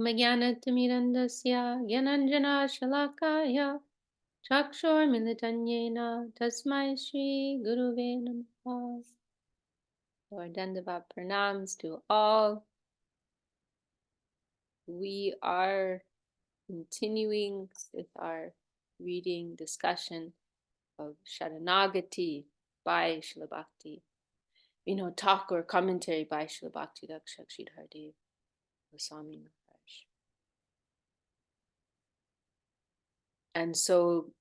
Magyanatimirandasya Gyananjana Shalakaya Chakshurmilitanyena Tasmai Shri Guruve Namaha. Lord Dandavat pranams to all. We are continuing with our reading discussion of Sharanagati by Srila Bhaktivinod Thakur, commentary by Srila Bhakti Dakshakshidhardev Goswami Maharaj. And so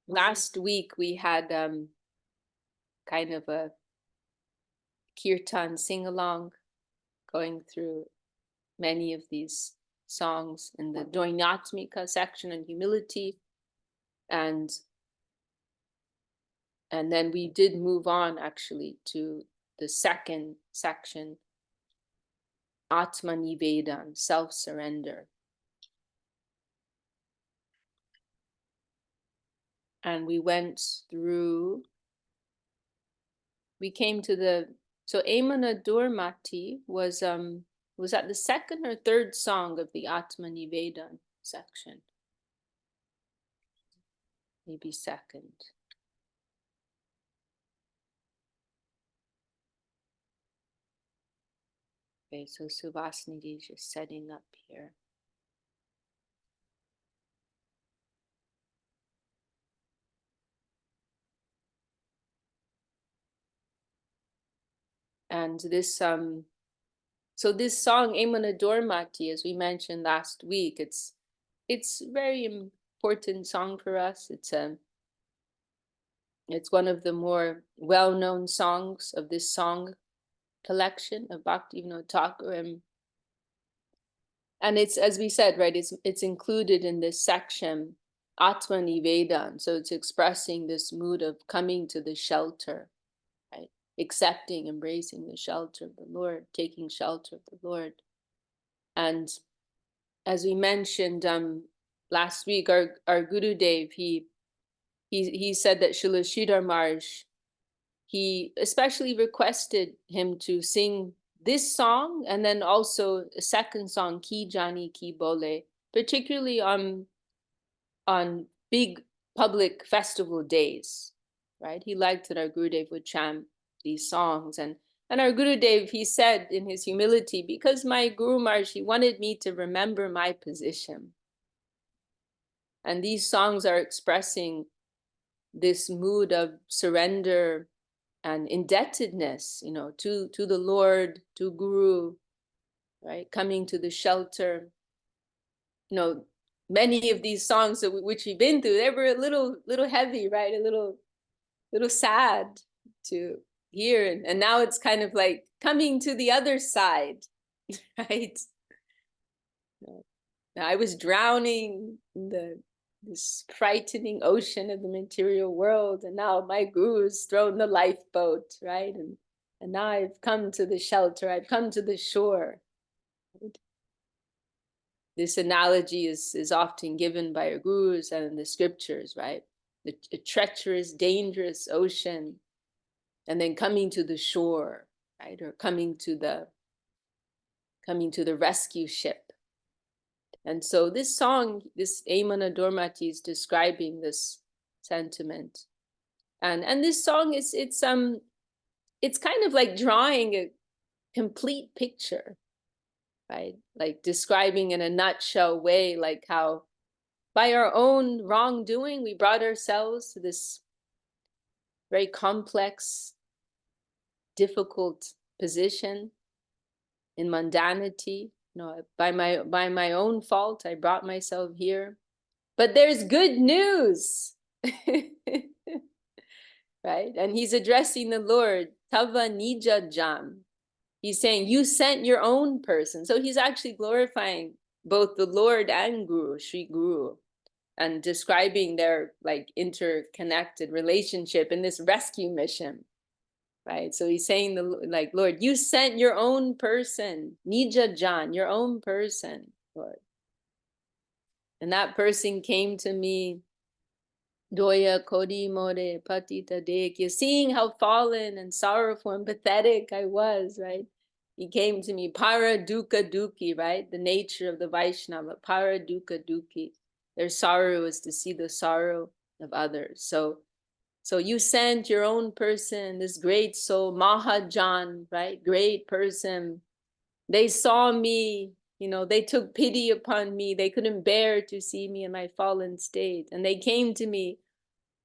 last week we had kind of a kirtan sing-along going through many of these songs in the Dvainatmika section on humility, and then we did move on actually to the second section, Atma Nivedan, self-surrender. And we went through, we came to the, so Emana Durmati was that the second or third song of the Atma Nivedan section? Maybe second. Okay, so Suvasnidhi is just setting up here. And this so this song Emana Durmati, as we mentioned last week, it's very important song for us. It's one of the more well-known songs of this song collection of Bhaktivinod Thakur, and it's, as we said, right, it's included in this section Atma Nivedan. So it's expressing this mood of coming to the shelter, right? Accepting, embracing the shelter of the Lord, taking shelter of the Lord. And as we mentioned last week, our Gurudev, he said that Srila Sridhar Maharaj, he especially requested him to sing this song and then also a second song, Ki Jani Ki Bole, particularly on big public festival days, right? He liked that our Gurudev would chant these songs. And our Gurudev, he said in his humility, because my Guru Maharaj, he wanted me to remember my position. And these songs are expressing this mood of surrender and indebtedness, you know, to the Lord, to Guru, right? Coming to the shelter. You know, many of these songs which we've been through, they were a little heavy, right? A little sad to hear. And now it's kind of like coming to the other side, right? I was drowning in this frightening ocean of the material world, and now my guru's thrown the lifeboat, right? And now I've come to the shelter, I've come to the shore. Right? This analogy is often given by our gurus and in the scriptures, right? A treacherous, dangerous ocean, and then coming to the shore, right? Or coming to the rescue ship. And so this song, this Emana Durmati, is describing this sentiment. And this song it's kind of like drawing a complete picture, right? Like describing in a nutshell way, like how by our own wrongdoing, we brought ourselves to this very complex, difficult position in mundanity. You know, by my own fault, I brought myself here. But there's good news. Right? And he's addressing the Lord, Tava Nija Jam. He's saying, you sent your own person. So he's actually glorifying both the Lord and Guru, Sri Guru, and describing their like interconnected relationship in this rescue mission. Right? So he's saying, like, Lord, you sent your own person, Nija Jan, your own person, Lord. And that person came to me, Doya Kodi More Patita Dekya, seeing how fallen and sorrowful and pathetic I was, right? He came to me, para dukkha dukhi, right? The nature of the Vaishnava, para dukkha dukhi. Their sorrow is to see the sorrow of others. So you sent your own person, this great soul, Mahajan, right? Great person. They saw me, they took pity upon me. They couldn't bear to see me in my fallen state. And they came to me,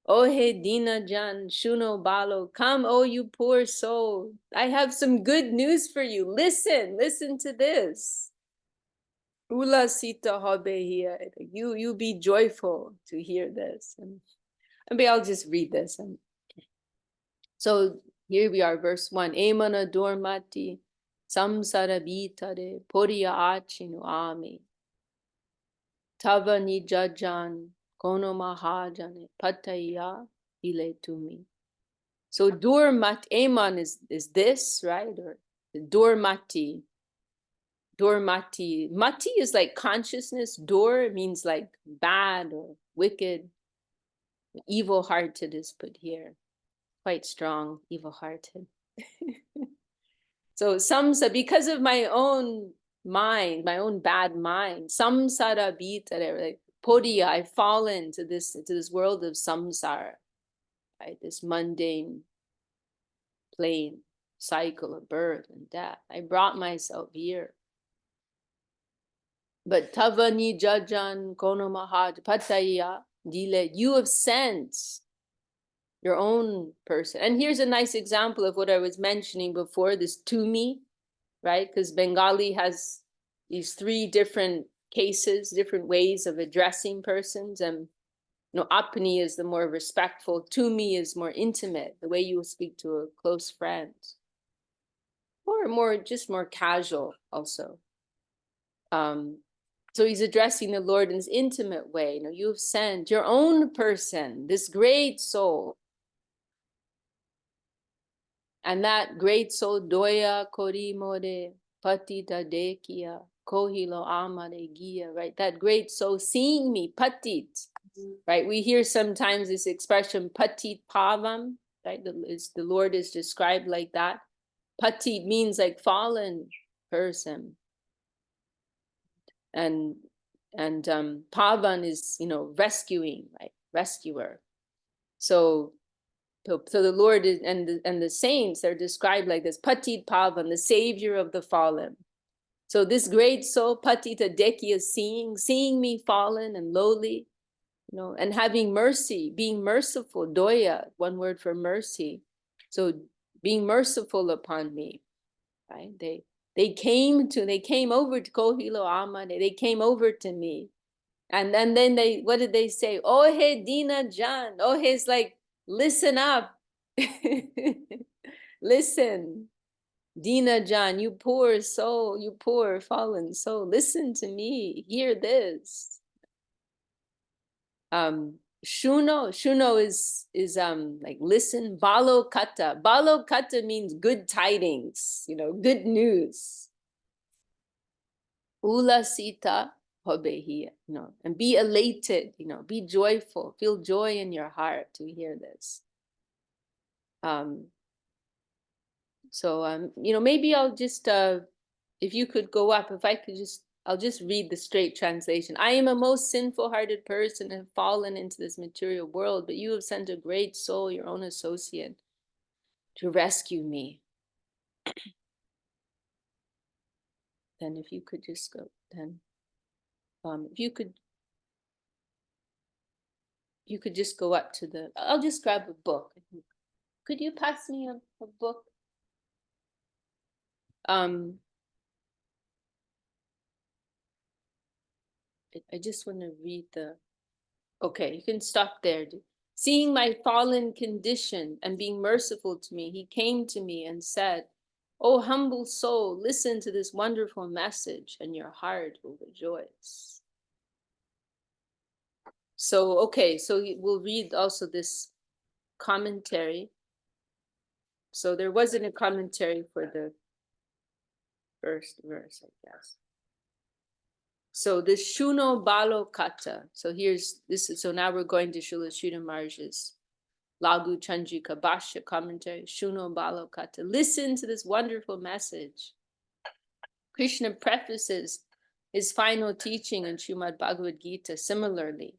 oh he Dina Jan, Shuno Balo, come, oh you poor soul. I have some good news for you. Listen to this. Ula Sita Habe here. You be joyful to hear this. And maybe I'll just read this. So here we are, verse 1. Emana dormati samsara vitare poriya achinu ame. Tava nijajan kono mahajane pataya ile tumi. So dormat, eman is this, right? Or dormati. Dormati. Mati is like consciousness. Dor means like bad or wicked. Evil-hearted is put here. Quite strong, evil-hearted. So samsara, because of my own mind, my own bad mind, samsara vitare, like podiya, I've fallen to this world of samsara, right? This mundane, plain cycle of birth and death. I brought myself here. But tavani jajan kono mahad pataya dile, you have sent your own person. And here's a nice example of what I was mentioning before, this to me, right? Because Bengali has these three different cases, different ways of addressing persons. And apni is the more respectful, to me is more intimate, the way you will speak to a close friend. Or more casual also. So he's addressing the Lord in this intimate way. You have sent your own person, this great soul. And that great soul, doya korimore patita dekia kohilo amare gia, right? That great soul seeing me, patit, right? We hear sometimes this expression, patit pavam, right? The Lord is described like that. Patit means like fallen person. And pavan is, rescuing, right? Rescuer. So the Lord is, and the saints are described like this, Patit Pavan, the savior of the fallen. So this great soul, Patita Deki, is seeing me fallen and lowly, and having mercy, being merciful, Doya, one word for mercy. So being merciful upon me, right? They came over to Kohilo Ama, they came over to me. And then what did they say? Oh he Dina Jan, oh he's like, listen up. Listen, Dina Jan, you poor soul, you poor fallen soul, listen to me, hear this. Shuno is like listen, balo kata means good tidings, good news. Ula sita hobehiya, and be elated, be joyful, feel joy in your heart to hear this. So maybe I'll just, if you could go up, I'll just read the straight translation. I am a most sinful-hearted person and have fallen into this material world, but you have sent a great soul, your own associate, to rescue me. Then if you could just go, then if you could just go up to the, I'll just grab a book. Could you pass me a book? I just want to read okay, you can stop there. Seeing my fallen condition and being merciful to me, he came to me and said, "Oh, humble soul, listen to this wonderful message and your heart will rejoice." So, okay, so we'll read also this commentary. So there wasn't a commentary for the first verse, I guess. So the Shuno Balo Kata. So so now we're going to Srila Sridhar Maharaj's Lagu Chandrika Bhashya commentary, Shuno Balo Kata. Listen to this wonderful message. Krishna prefaces his final teaching in Srimad Bhagavad Gita similarly.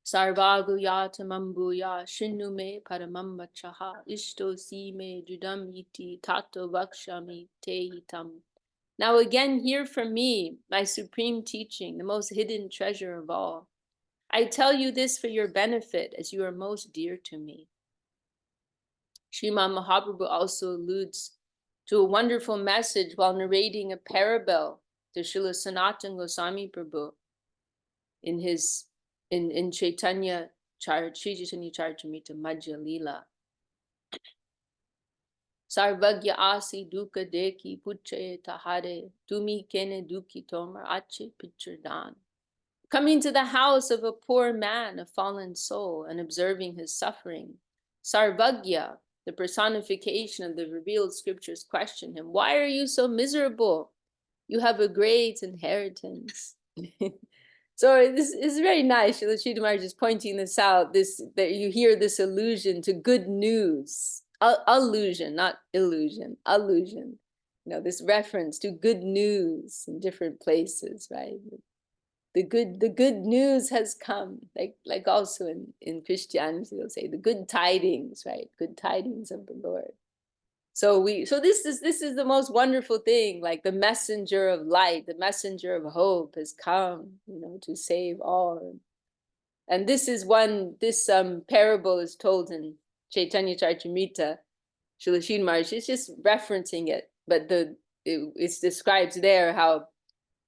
Sarvaguyatamam bhuya shinnu me paramam vachaha ishto si me judam iti tato vakshami te hitam. Now again, hear from me, my supreme teaching, the most hidden treasure of all. I tell you this for your benefit, as you are most dear to me. Srimad Mahaprabhu also alludes to a wonderful message while narrating a parable to Srila Sanatana Goswami Prabhu in Chaitanya Sri Chaitanya Charitamrita Madhya Leela. Sarvagya asi dukkha deki puche tahare tumi kene dukhi tomar ache pichurdan. Coming to the house of a poor man, a fallen soul, and observing his suffering, Sarvagya, the personification of the revealed scriptures, questioned him, "Why are you so miserable? You have a great inheritance." So this is very nice. Srila Maharaj is pointing this out. That you hear this allusion to good news, allusion, not illusion, allusion. This reference to good news in different places, right? The good news has come, like also in Christianity, they'll say the good tidings, right? Good tidings of the Lord. So this is the most wonderful thing, like the messenger of light, the messenger of hope has come, to save all. And this parable is told in Chaitanya Charitamrita. Srila Maharaj is just referencing it, but it describes there how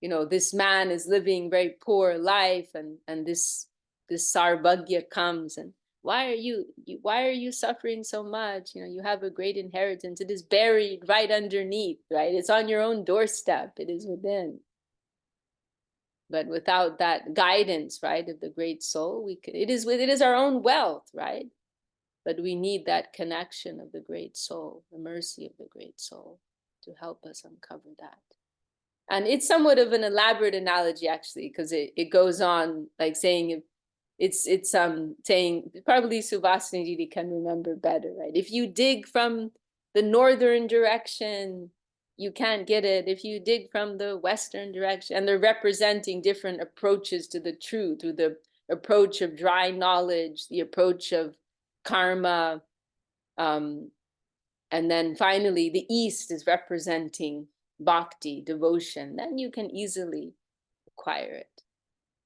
this man is living very poor life, and this Sarvagya comes, and why are you suffering so much? You have a great inheritance. It is buried right underneath, right? It's on your own doorstep. It is within. But without that guidance, right, of the great soul, it is our own wealth, right? But we need that connection of the great soul, the mercy of the great soul, to help us uncover that. And it's somewhat of an elaborate analogy, actually, because it goes on like saying, it's saying, probably Subhasini Didi can remember better, right? If you dig from the northern direction, you can't get it. If you dig from the western direction, and they're representing different approaches to the truth, through the approach of dry knowledge, the approach of karma, and then finally the east is representing bhakti, devotion. Then you can easily acquire it.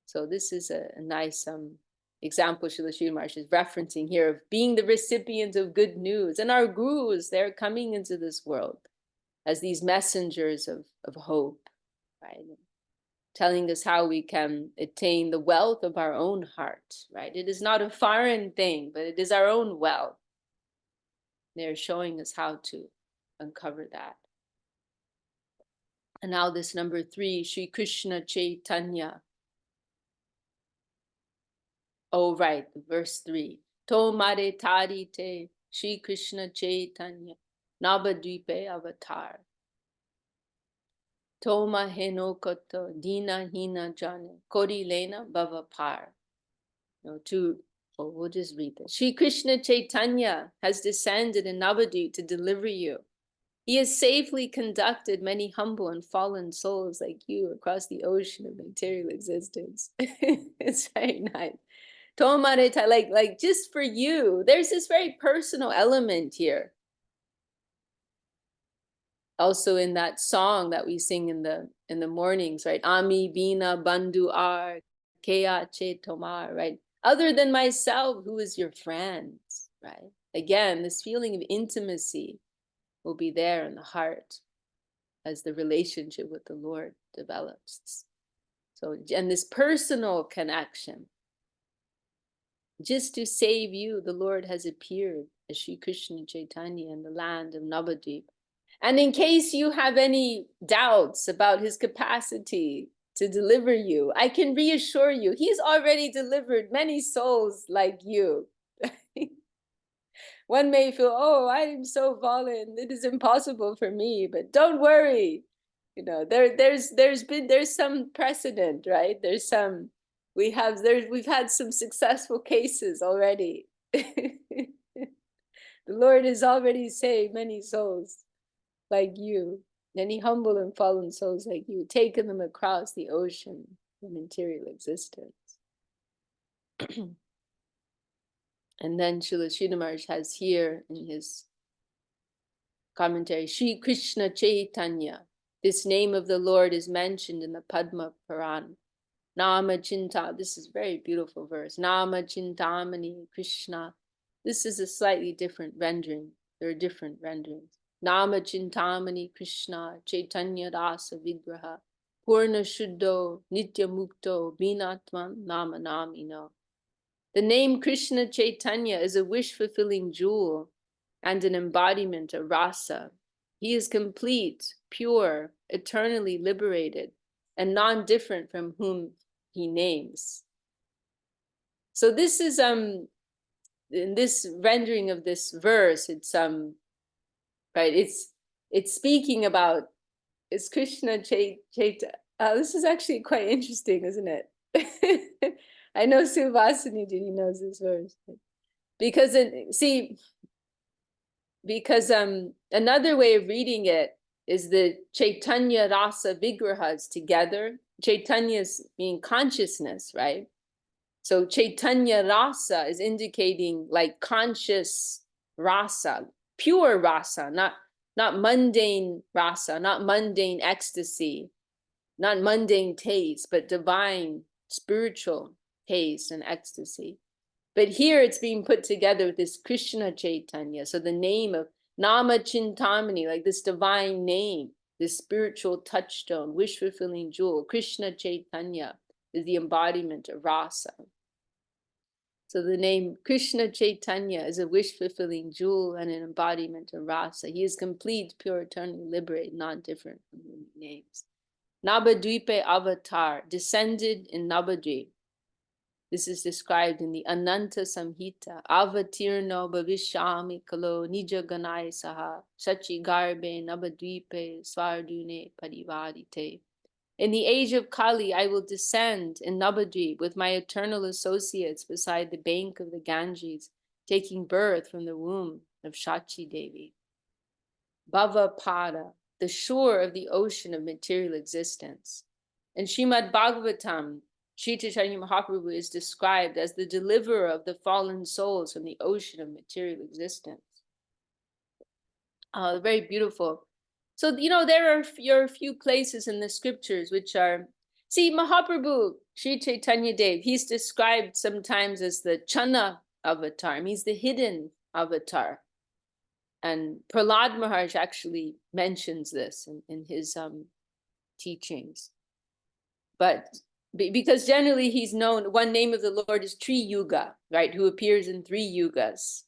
So this is a nice example Srila Maharaj is referencing here of being the recipient of good news. And our gurus, they're coming into this world as these messengers of hope, right? Telling us how we can attain the wealth of our own heart, right? It is not a foreign thing, but it is our own wealth. They're showing us how to uncover that. And now this number 3, Sri Krishna Chaitanya. Oh, right, verse 3. Tomare tarite Sri Krishna Chaitanya Navadvipe avatar. Toma henokoto dina hina jane kori lena bhavapar. We'll just read this. Sri Krishna Chaitanya has descended in Navadvip to deliver you. He has safely conducted many humble and fallen souls like you across the ocean of material existence. It's very nice. Tomareta, like just for you. There's this very personal element here. Also in that song that we sing in the mornings, right? Ami bina bandhu ar kea che tomar, right? Other than myself, who is your friend, right? Again, this feeling of intimacy will be there in the heart as the relationship with the Lord develops. So, and this personal connection, just to save you, the Lord has appeared as Sri Krishna Chaitanya in the land of Navadvip. And in case you have any doubts about his capacity to deliver you, I can reassure you, he's already delivered many souls like you. One may feel, oh, I am so fallen, it is impossible for me, but don't worry. There's some precedent, right? We've had some successful cases already. The Lord has already saved many souls like you. Any humble and fallen souls like you, taking them across the ocean of material existence. And then Srila Sridhar Maharaj has here in his commentary, Shri Krishna Chaitanya. This name of the Lord is mentioned in the Padma Puran. Nama Chinta, this is a very beautiful verse. Nama Chintamani Krishna. This is a slightly different rendering. There are different renderings. Nama Chintamani Krishna Chaitanya Rasa Vigraha Purna Shuddho Nitya Mukto Binatman Nama Namino. The name Krishna Chaitanya is a wish-fulfilling jewel and an embodiment of rasa. He is complete, pure, eternally liberated, and non-different from whom he names. So this is in this rendering of this verse, it's right, it's speaking about is Krishna Chaitanya. This is actually quite interesting, isn't it? I know Suvasini Didi knows this verse. Because another way of reading it is the Chaitanya Rasa Vigrahas together. Chaitanya's mean consciousness, right? So Chaitanya Rasa is indicating like conscious rasa, pure rasa, not mundane rasa, not mundane ecstasy, not mundane taste, but divine, spiritual taste and ecstasy. But here it's being put together with this Krishna Chaitanya. So the name of Nama Chintamani, like this divine name, this spiritual touchstone, wish-fulfilling jewel, Krishna Chaitanya is the embodiment of rasa. So the name Krishna Chaitanya is a wish-fulfilling jewel and an embodiment of rasa. He is complete, pure, eternally liberated, non-different from whom he names. Nabadvipe avatar, descended in Nabadvip. This is described in the Ananta Samhita. Avatirno bhavishyami kalo nija ganai saha sachi garbe nabadvipe svardune parivarite. In the age of Kali, I will descend in Nabadvip with my eternal associates beside the bank of the Ganges, taking birth from the womb of Shachi Devi. Bhavapada, the shore of the ocean of material existence. In Srimad Bhagavatam, Sri Chaitanya Mahaprabhu is described as the deliverer of the fallen souls from the ocean of material existence. Very beautiful. So, there are a few places in the scriptures which are, Mahaprabhu, Sri Chaitanya Dev, he's described sometimes as the Channa avatar. He's the hidden avatar. And Prahlad Maharaj actually mentions this in his teachings. But because generally he's known, one name of the Lord is Tri Yuga, right, who appears in 3 yugas.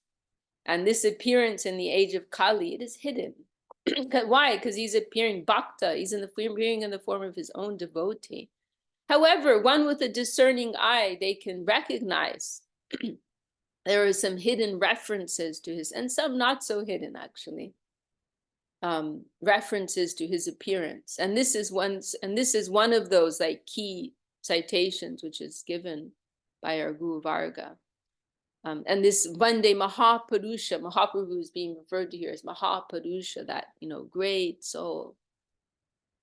And this appearance in the age of Kali, it is hidden. Why? Because he's appearing bhakta, he's appearing in the form of his own devotee. However, one with a discerning eye, they can recognize there are some hidden references to his, and some not so hidden actually, references to his appearance. And this is one of those like key citations which is given by our Guru Varga. And this Vande Mahapurusha, Mahaprabhu is being referred to here as Mahapurusha, that, great soul.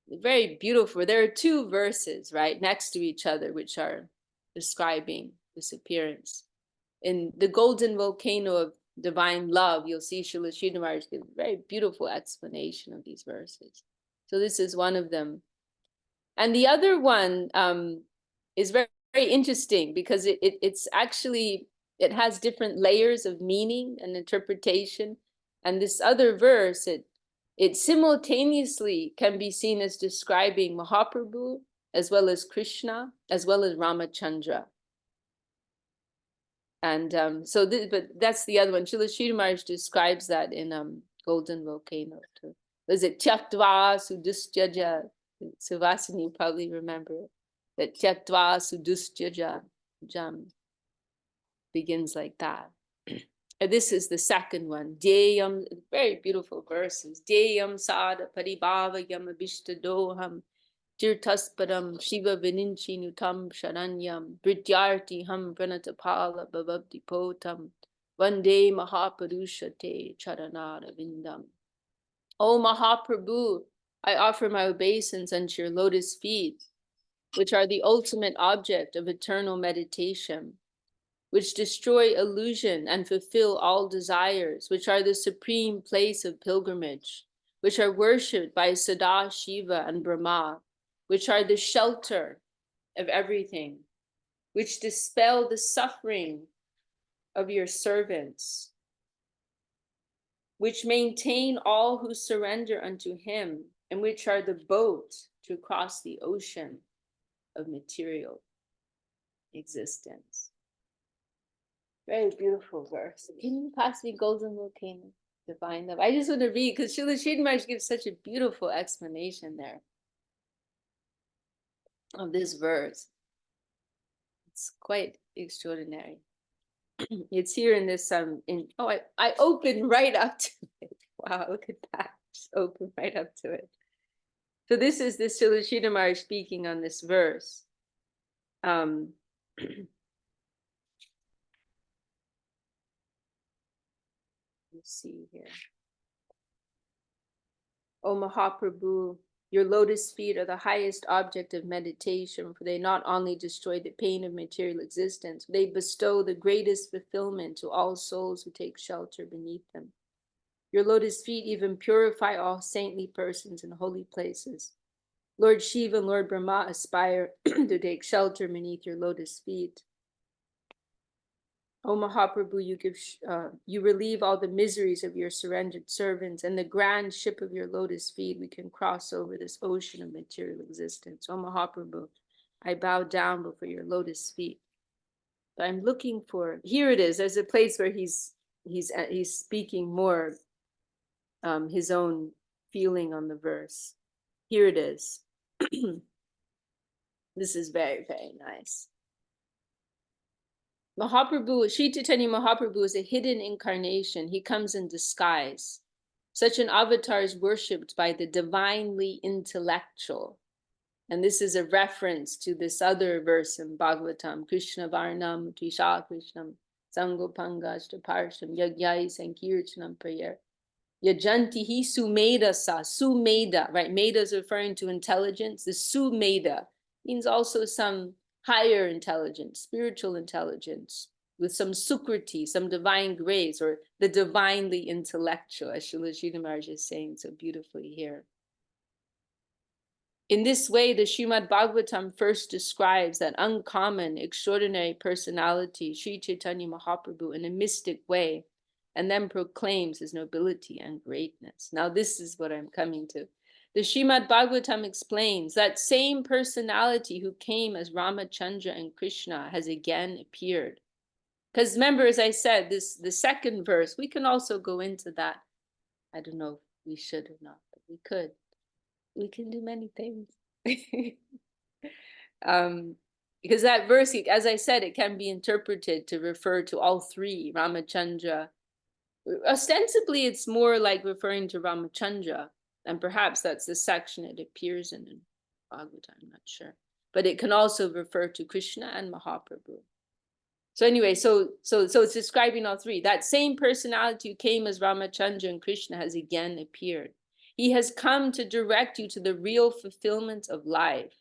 Very beautiful. There are 2 verses, right, next to each other, which are describing this appearance. In the Golden Volcano of Divine Love, you'll see Srila Sridhar Maharaj gives a very beautiful explanation of these verses. So this is one of them. And the other one is very, very interesting because it's actually, it has different layers of meaning and interpretation. And this other verse, it simultaneously can be seen as describing Mahaprabhu, as well as Krishna, as well as Ramachandra. And but that's the other one. Srila Sridhar Maharaj describes that in Golden Volcano too. Was it Tyaktva Sudustyaja? Suvasini, you probably remember it. That Tyaktva Sudustyaja Jam begins like that. This is the second one. Deyam, very beautiful verses. Deyam sada paribhavayam abhishtadoham Tirtasparam Shiva Vininchi Nutam Sharanyam Brityarti Ham Pranatapala Bhavabdi Potam Vande Mahapurusha Te Charanara Vindam. O Mahaprabhu, I offer my obeisance unto your lotus feet, which are the ultimate object of eternal meditation, which destroy illusion and fulfill all desires, which are the supreme place of pilgrimage, which are worshipped by Sada, Shiva, and Brahma, which are the shelter of everything, which dispel the suffering of your servants, which maintain all who surrender unto him, and which are the boat to cross the ocean of material existence. Very beautiful verse. Can you pass me Golden Volcano? Divine Love. I just want to read because Srila Sridhar Maharaj gives such a beautiful explanation there of this verse. It's quite extraordinary. It's here in this I opened right up to it. Wow, look at that. Just open right up to it. So this is the Srila Sridhar Maharaj speaking on this verse. Let's see here. O Mahaprabhu, your lotus feet are the highest object of meditation, for they not only destroy the pain of material existence, they bestow the greatest fulfillment to all souls who take shelter beneath them. Your lotus feet even purify all saintly persons in holy places. Lord Shiva and Lord Brahma aspire to take shelter beneath your lotus feet. O Mahaprabhu, you relieve all the miseries of your surrendered servants, and the grand ship of your lotus feet, we can cross over this ocean of material existence. O Mahaprabhu, I bow down before your lotus feet. But I'm looking for, here it is, there's a place where he's speaking more his own feeling on the verse. Here it is. This is very, very nice. Mahaprabhu, Sri Chaitanya Mahaprabhu is a hidden incarnation. He comes in disguise. Such an avatar is worshipped by the divinely intellectual. And this is a reference to this other verse in Bhagavatam, Krishna Varnam Trisha Krishnam Sangopangashta Parsham Yagyai Sankirtanam Prayer. Yajantihi Sumeda Sa, Sumeda, right? Meda is referring to intelligence. The Sumeda means also some higher intelligence, spiritual intelligence, with some sukriti, some divine grace, or the divinely intellectual, as Srila Sridhar Maharaj is saying so beautifully here. In this way, the Srimad Bhagavatam first describes that uncommon, extraordinary personality, Sri Chaitanya Mahaprabhu, in a mystic way, and then proclaims his nobility and greatness. Now, this is what I'm coming to. The Srimad Bhagavatam explains that same personality who came as Ramachandra and Krishna has again appeared. Because remember, as I said, the second verse, we can also go into that. I don't know if we should or not, but we could. We can do many things. Because that verse, as I said, it can be interpreted to refer to all three, Ramachandra. Ostensibly, it's more like referring to Ramachandra. And perhaps that's the section it appears in Bhagavatam, I'm not sure. But it can also refer to Krishna and Mahaprabhu. So anyway, so it's describing all three. That same personality who came as Ramachandra and Krishna has again appeared. He has come to direct you to the real fulfillment of life.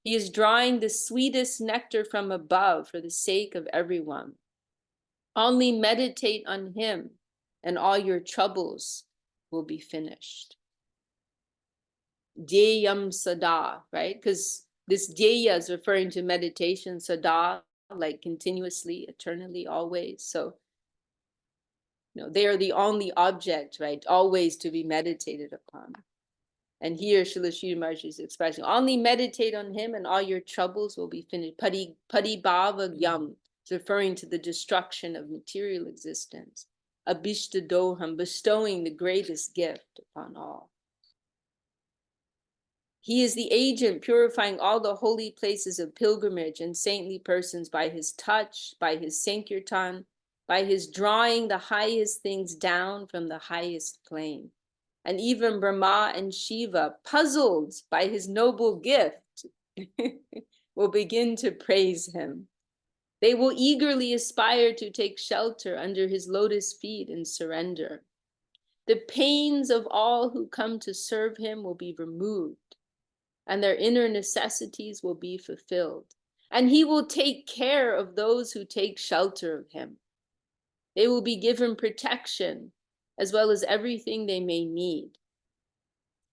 He is drawing the sweetest nectar from above for the sake of everyone. Only meditate on him and all your troubles will be finished. Dhyayam sada, right? Because this dhyaya is referring to meditation, sada, like continuously, eternally, always. So, they are the only object, right? Always to be meditated upon. And here, Srila Sridhar Maharaj is expressing, only meditate on him and all your troubles will be finished. Padibhava yam, is referring to the destruction of material existence. Abhishta doham, bestowing the greatest gift upon all. He is the agent purifying all the holy places of pilgrimage and saintly persons by his touch, by his sankirtan, by his drawing the highest things down from the highest plane. And even Brahma and Shiva, puzzled by his noble gift, will begin to praise him. They will eagerly aspire to take shelter under his lotus feet and surrender. The pains of all who come to serve him will be removed, and their inner necessities will be fulfilled. And he will take care of those who take shelter of him. They will be given protection, as well as everything they may need.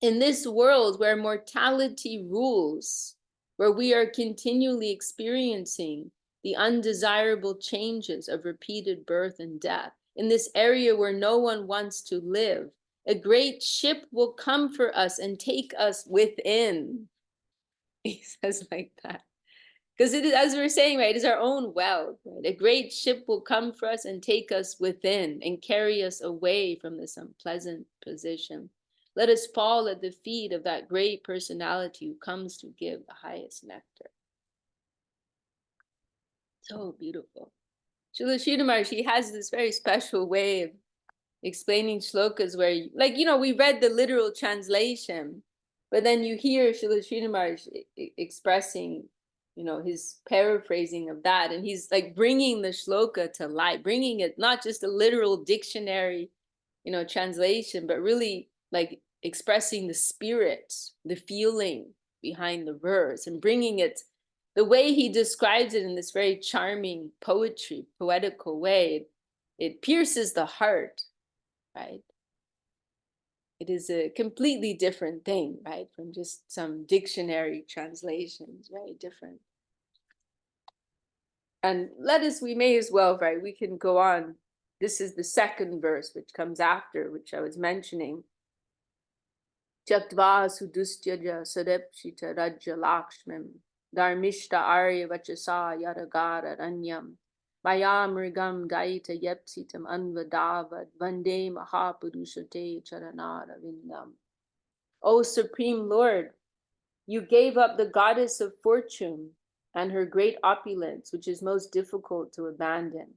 In this world where mortality rules, where we are continually experiencing the undesirable changes of repeated birth and death, in this area where no one wants to live, a great ship will come for us and take us within. He says like that. Because it is, as we were saying, right, it is our own wealth. Right? A great ship will come for us and take us within and carry us away from this unpleasant position. Let us fall at the feet of that great personality who comes to give the highest nectar. So beautiful. Srila Maharaj, he has this very special way of explaining shlokas where, like, we read the literal translation, but then you hear Srila Maharaj expressing, his paraphrasing of that. And he's like bringing the shloka to life, bringing it, not just a literal dictionary, translation, but really like expressing the spirit, the feeling behind the verse and bringing it the way he describes it in this very charming poetical way. It pierces the heart, right? It is a completely different thing, right? From just some dictionary translations, very different. And we may as well, right? We can go on. This is the second verse, which comes after, which I was mentioning. Tyaktva sudustyaja sadepshita rajya lakshmim dharmishta arya vachasa yaragara ranyam Maya mrigam daita yepsitam anvadavad vande mahapurushate charanara vindam. O Supreme Lord, you gave up the goddess of fortune and her great opulence, which is most difficult to abandon,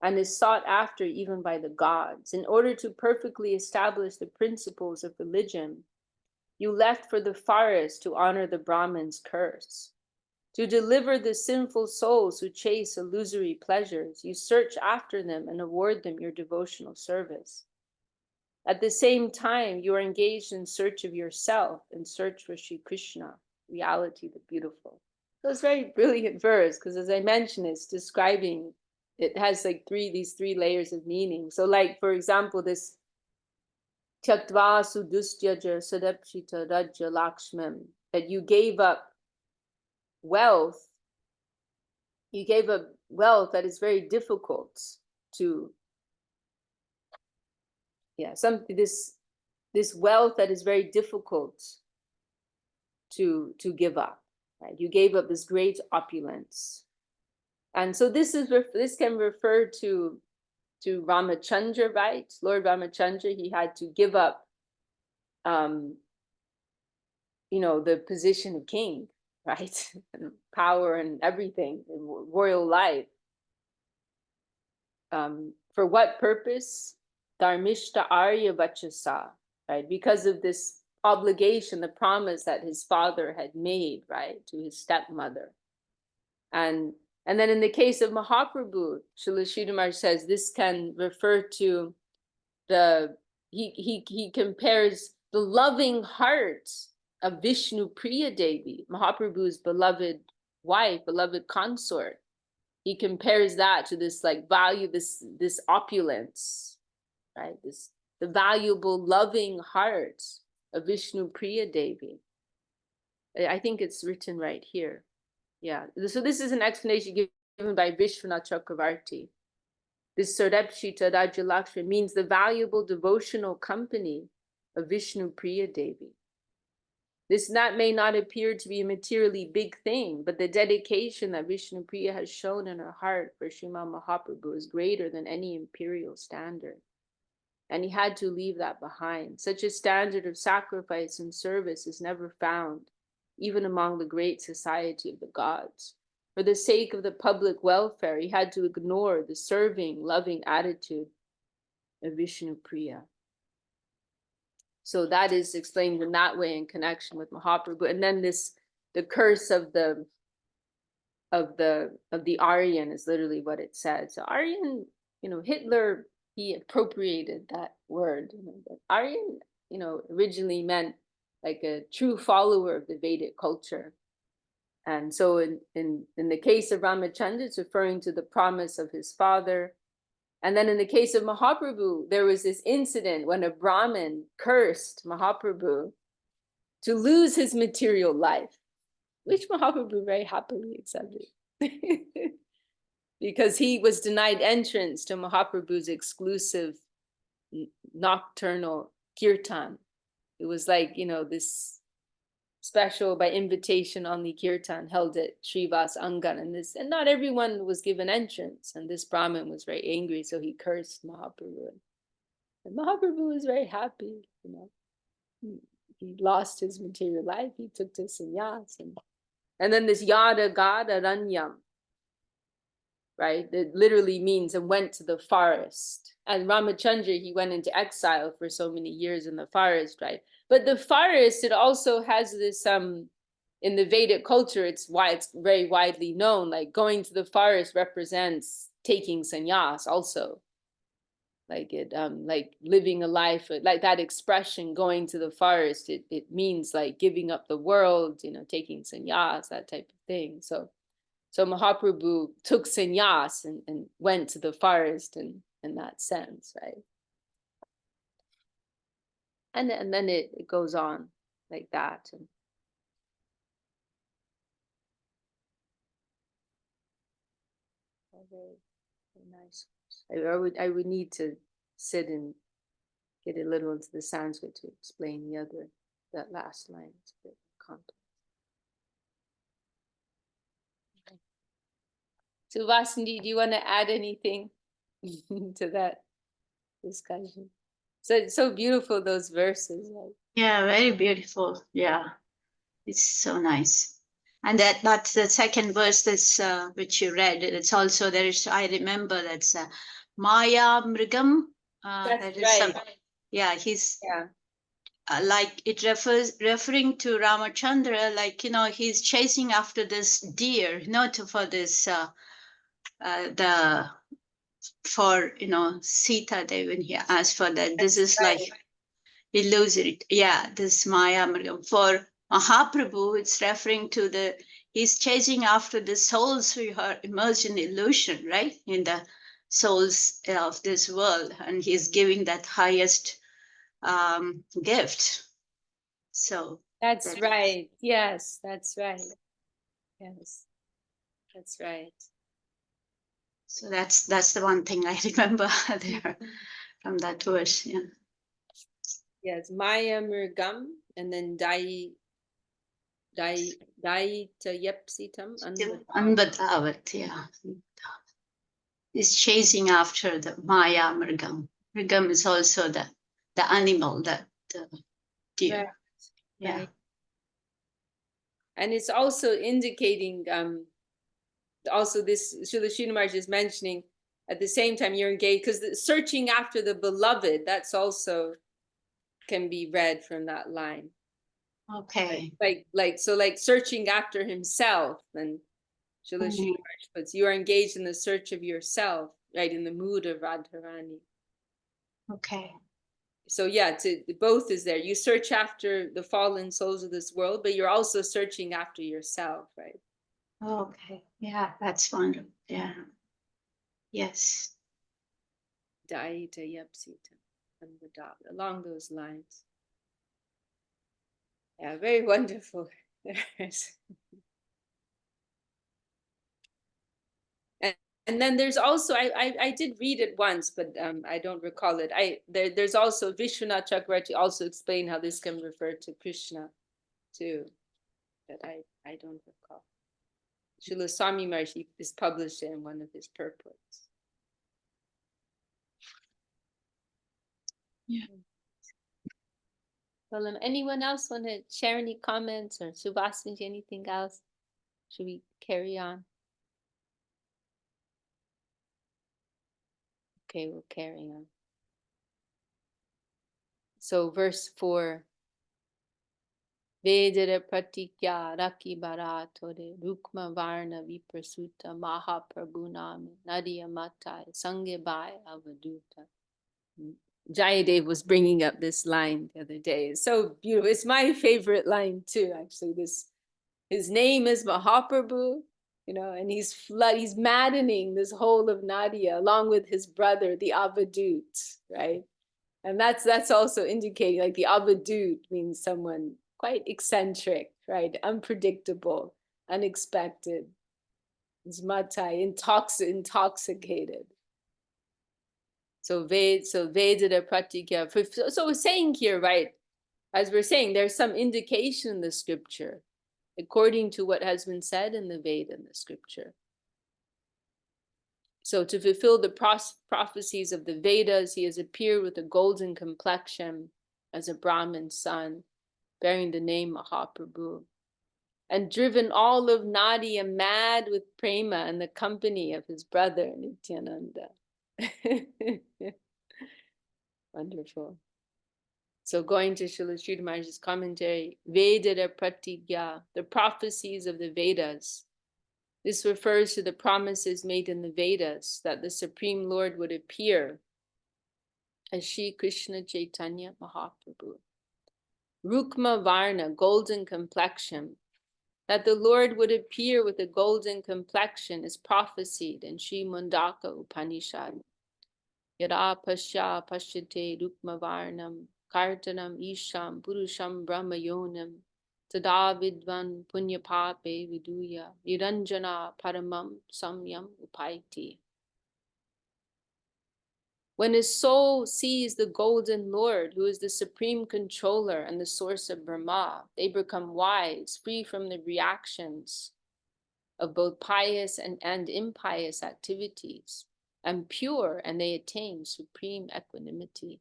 and is sought after even by the gods. In order to perfectly establish the principles of religion, you left for the forest to honor the Brahmin's curse. To deliver the sinful souls who chase illusory pleasures, you search after them and award them your devotional service. At the same time, you are engaged in search of yourself, in search for Sri Krishna, reality, the beautiful. So it's a very brilliant verse, because as I mentioned, it's describing, it has like these three layers of meaning. So like, for example, this Tyaktva sudustyaja sadepshita rajya lakshmim, that you gave up wealth, that is very difficult to, this wealth that is very difficult to give up, right? You gave up this great opulence. And so this can refer to Ramachandra, right? Lord Ramachandra, he had to give up the position of king, right? And power and everything, royal life. For what purpose? Dharmishta Arya Vachasa, right? Because of this obligation, the promise that his father had made, right, to his stepmother. And then in the case of Mahaprabhu, Srila Maharaj says this can refer to he compares the loving heart of Vishnu Priya Devi, Mahaprabhu's beloved wife, beloved consort. He compares that to this like value, this opulence, right? The valuable, loving heart of Vishnu Priya Devi. I think it's written right here. Yeah. So this is an explanation given by Vishwanath Chakravarti. This Sarepshita Rajalakshmi means the valuable devotional company of Vishnu Priya Devi. This may not appear to be a materially big thing, but the dedication that Vishnu Priya has shown in her heart for Srimad Mahaprabhu is greater than any imperial standard. And he had to leave that behind. Such a standard of sacrifice and service is never found, even among the great society of the gods. For the sake of the public welfare, he had to ignore the serving, loving attitude of Vishnu Priya. So that is explained in that way in connection with Mahaprabhu. And then the curse of the Aryan is literally what it said. So Aryan, Hitler he appropriated that word. But Aryan, originally meant like a true follower of the Vedic culture. And so in the case of Ramachandra, it's referring to the promise of his father. And then in the case of Mahaprabhu, there was this incident when a Brahmin cursed Mahaprabhu to lose his material life, which Mahaprabhu very happily accepted. Because he was denied entrance to Mahaprabhu's exclusive nocturnal kirtan. It was like, this special by invitation only kirtan held at Srivas Angan, and not everyone was given entrance. And this Brahmin was very angry, so he cursed Mahaprabhu. And Mahaprabhu was very happy, He lost his material life, he took to sannyas. And then this yada gada ranyam, right? That literally means and went to the forest. And Ramachandra, he went into exile for so many years in the forest, right? But the forest, it also has this, in the Vedic culture, it's very widely known, like going to the forest represents taking sannyas also. Like like living a life, like that expression, going to the forest, it means like giving up the world, taking sannyas, that type of thing. So Mahaprabhu took sannyas and went to the forest in that sense, right? And then it goes on like that. And very, very nice. I would need to sit and get a little into the Sanskrit to explain that last line. It's a bit complex. Okay. So Vasandi, do you want to add anything to that discussion? So it's so beautiful, those verses. Right? Yeah, very beautiful. Yeah, it's so nice. And that's the second verse that's which you read. It's also I remember that's Maya Mrigam. That's Some. right. Yeah, he's Yeah. like it referring to Ramachandra, like he's chasing after this deer, not for this the for Sita Devi when he asked for that. This is right. Like illusory. Yeah, this Maya Mrigam. For Mahaprabhu, it's referring to he's chasing after the souls who are immersed in illusion, right? In the souls of this world, and he's giving that highest gift. So that's right. Yes, that's right. Yes, that's right. So that's the one thing I remember there from that verse. Yeah. Yes, Maya Mrigam, and then Dai Yepsitam Anbadavat, yeah. Is chasing after the Maya Mrigam. Mrigam is also the animal, the deer. Right. Yeah. Right. And it's also indicating also this Srila Srinivas is mentioning at the same time you're engaged, because searching after the beloved, that's also can be read from that line. Okay. Like searching after himself, and Srila Srinivas puts, you are engaged in the search of yourself, right, in the mood of Radharani. Okay. So yeah, both is there. You search after the fallen souls of this world, but you're also searching after yourself, right? Okay. Yeah, that's wonderful. Yeah. Yes. Daita Yapsita and along those lines. Yeah, very wonderful. And then there's also I did read it once, but I don't recall it. There's also Vishwanath Chakravarti also explained how this can refer to Krishna too, but I don't recall. Srila Swami Maharshi is published in one of his purports. Yeah. Well, anyone else want to share any comments, or Subhasinji, anything else? Should we carry on? Okay, we'll carry on. So verse 4. Vedara pratikya raki baratore rukma varna viprasuta mahaprabhunam nadiya matai sange bai avaduta. Jayadev was bringing up this line the other day. It's so beautiful. It's my favorite line too, actually. His name is Mahaprabhu, and he's maddening this whole of Nadia along with his brother, the Avadut, right? And that's also indicating, like, the Avadut means someone quite eccentric, right? Unpredictable, unexpected. It's matai, intoxicated. So Vedada Pratigya. So we're saying here, right? As we're saying, there's some indication in the scripture, according to what has been said in the Veda in the scripture. So to fulfill the prophecies of the Vedas, he has appeared with a golden complexion as a Brahmin son, bearing the name Mahaprabhu, and driven all of Nadia mad with prema in the company of his brother Nityananda. Wonderful. So going to Srila Sridhar Maharaj's commentary, Vedada Pratigya, the prophecies of the Vedas. This refers to the promises made in the Vedas that the Supreme Lord would appear as Shri Krishna Chaitanya Mahaprabhu. Rukma Varna, golden complexion. That the Lord would appear with a golden complexion is prophesied in Sri Mundaka Upanishad. Yada Pasya Pashyate Rukma Varnam Kartanam Isham Purusham Brahmayonam Tada Vidvan Punyapape Viduya Niranjana Paramam Samyam Upaiti. When his soul sees the golden Lord, who is the supreme controller and the source of Brahma, they become wise, free from the reactions of both pious and impious activities, and pure, and they attain supreme equanimity.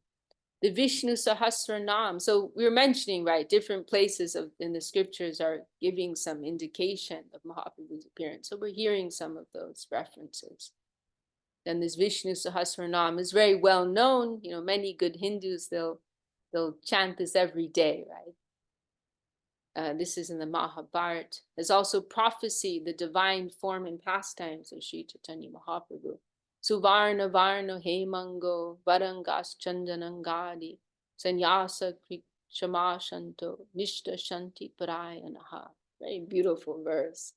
The Vishnu Sahasranam. So we were mentioning, right, different places in the scriptures are giving some indication of Mahaprabhu's appearance. So we're hearing some of those references. Then this Vishnu Sahasranam is very well known. Many good Hindus, they'll chant this every day, right? This is in the Mahabharata. There's also prophecy, the divine form and pastimes of Sri Chaitanya Mahaprabhu. Suvarna Varna Hemango Varangas Chandanangadi Sanyasa Shamashanto Nishta Shanti Parayanaha. Very beautiful verse.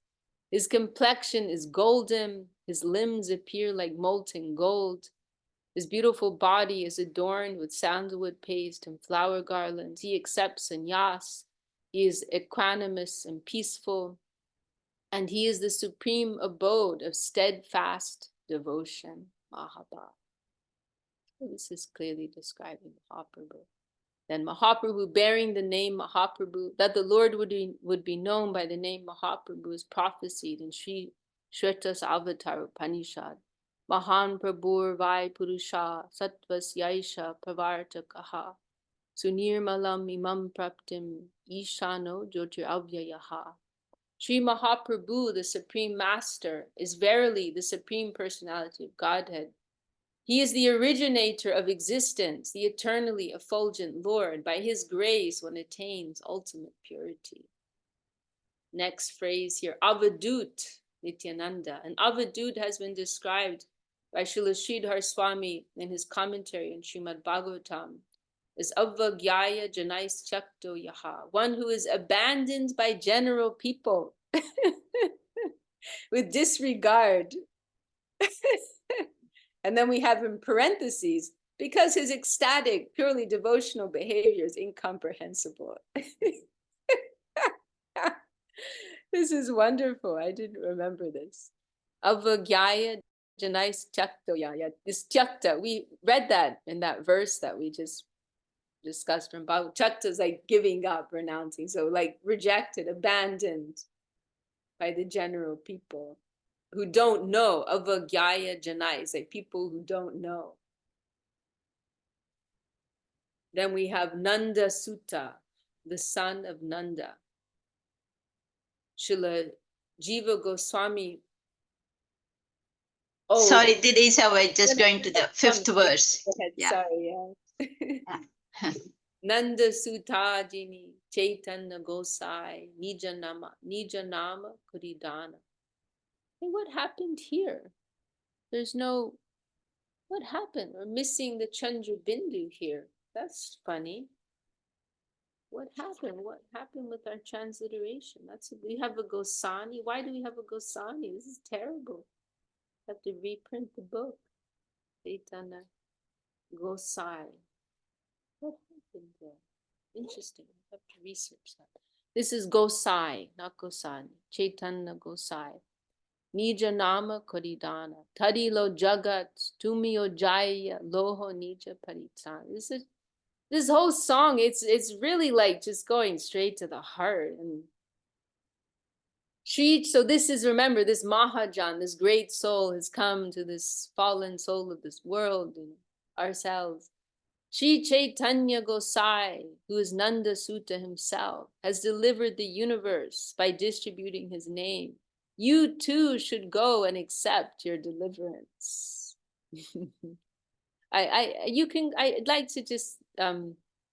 His complexion is golden, his limbs appear like molten gold. His beautiful body is adorned with sandalwood paste and flower garlands. He accepts sannyas. He is equanimous and peaceful. And he is the supreme abode of steadfast devotion, Mahabharata. So this is clearly describing Mahaprabhu. Then Mahaprabhu bearing the name Mahaprabhu, that the Lord would be known by the name Mahaprabhu is prophesied in Sri Shvetas Avatar Upanishad. Mahan Prabhur Vai Purusha Sattvas Yaisha Pravartakaha Sunirmalam Imam Praptim Ishano Jyotir Avyayaha. Sri Mahaprabhu, the Supreme Master, is verily the Supreme Personality of Godhead. He is the originator of existence, the eternally effulgent Lord. By his grace, one attains ultimate purity. Next phrase here, Avadut Nityananda. And Avadut has been described by Srila Sridhar Swami in his commentary on Srimad Bhagavatam as Avagyaya Janais Chakto Yaha, one who is abandoned by general people with disregard. And then we have in parentheses, because his ecstatic, purely devotional behavior is incomprehensible. This is wonderful. I didn't remember this. Avagyaya Janais Chaktoya. This Chakta, we read that in that verse that we just discussed from Bhagavad. Chakta is like giving up, renouncing. So like rejected, abandoned by the general people who don't know. Avagyaya Janais, like people who don't know. Then we have Nanda Sutta, the son of Nanda. Srila Jiva Goswami. Oh, sorry, Didisa, we're just going to the fifth verse. Yeah. Sorry, yeah. Nanda Sutta Chaitanya Gosai Nijanama Kuridana. Hey, what happened here? There's no What happened? We're missing the Chandra Bindu here. That's funny. What happened? What happened with our transliteration? We have a Gosani. Why do we have a Gosani? This is terrible. Have to reprint the book. Chaitanya Gosai. What happened there? Interesting. I have to research that. This is Gosai, not Gosani. Chaitanya Gosai. Nija nama koridana. Tadilo jagat tumio jaya loho nija paritana. This whole song, it's really like just going straight to the heart. And so this is, remember, this Mahajan, this great soul has come to this fallen soul of this world and ourselves. Sri Chaitanya Gosai, who is Nanda Sutta himself, has delivered the universe by distributing his name. You too should go and accept your deliverance. I'd like to just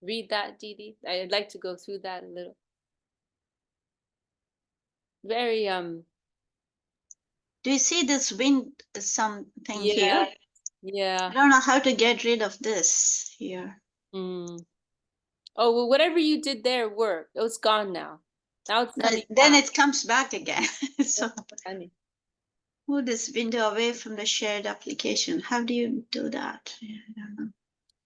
read that, Didi. I'd like to go through that a little. Very Do you see this wind something here? Yeah. I don't know how to get rid of this here. Oh, well, whatever you did there worked. Oh, it's gone now. Now it's coming then back. it comes back again. So Funny. move this window away from the shared application. How do you do that? I don't know.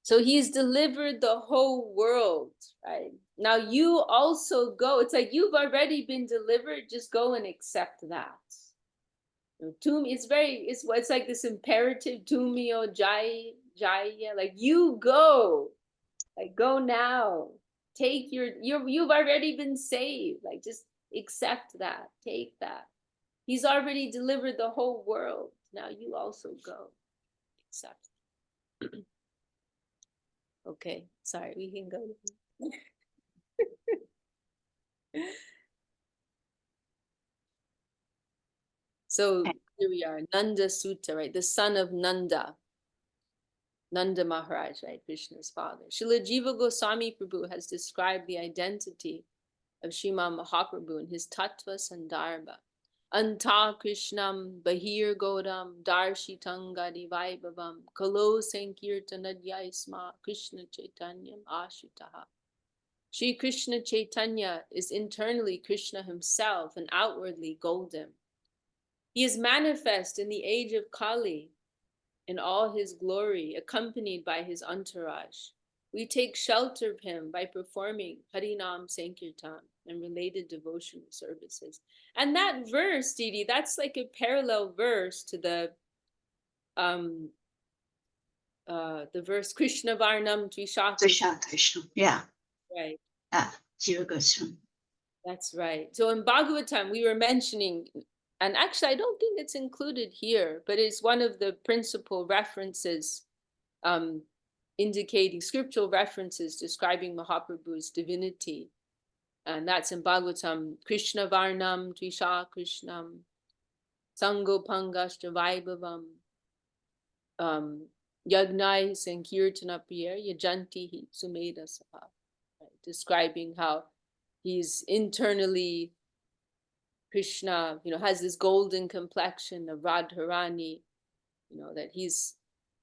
So he's delivered the whole world, right? Now you also go. It's like you've already been delivered. Just go and accept that. It's like this imperative, tumio jaya, like you go, like go now. Take you've already been saved. Like just accept that, take that. He's already delivered the whole world. Now you also go, accept. Okay, sorry, we can go. So here we are, Nanda Sutta, right? The son of Nanda. Nanda Maharaj, right? Krishna's father. Srila Jiva Goswami Prabhu has described the identity of Sriman Mahaprabhu in his Tattva Sandarbha. Anta Krishnam Bahir Godam Darshitangadi Vaibhavam Kalo Sankirtanadya Isma Krishna Chaitanyam Ashitaha. Sri Krishna Chaitanya is internally Krishna himself and outwardly golden. He is manifest in the age of Kali in all his glory, accompanied by his entourage. We take shelter of him by performing Harinam Sankirtan and related devotional services. And that verse, Didi, that's like a parallel verse to the verse Krishna Varnam Trishakti. Yeah. Right. Jiva Goswami. That's right. So in Bhagavatam, we were mentioning, and actually I don't think it's included here, but it's one of the principal references indicating scriptural references describing Mahaprabhu's divinity. And that's in Bhagavatam, Krishna Varnam Trisha Krishnam Sango Pangashta Vaibhavam Yagnai Sankirtana Priya Yajanti Sumeda Saha, describing how he's internally Krishna, has this golden complexion of Radharani, that he's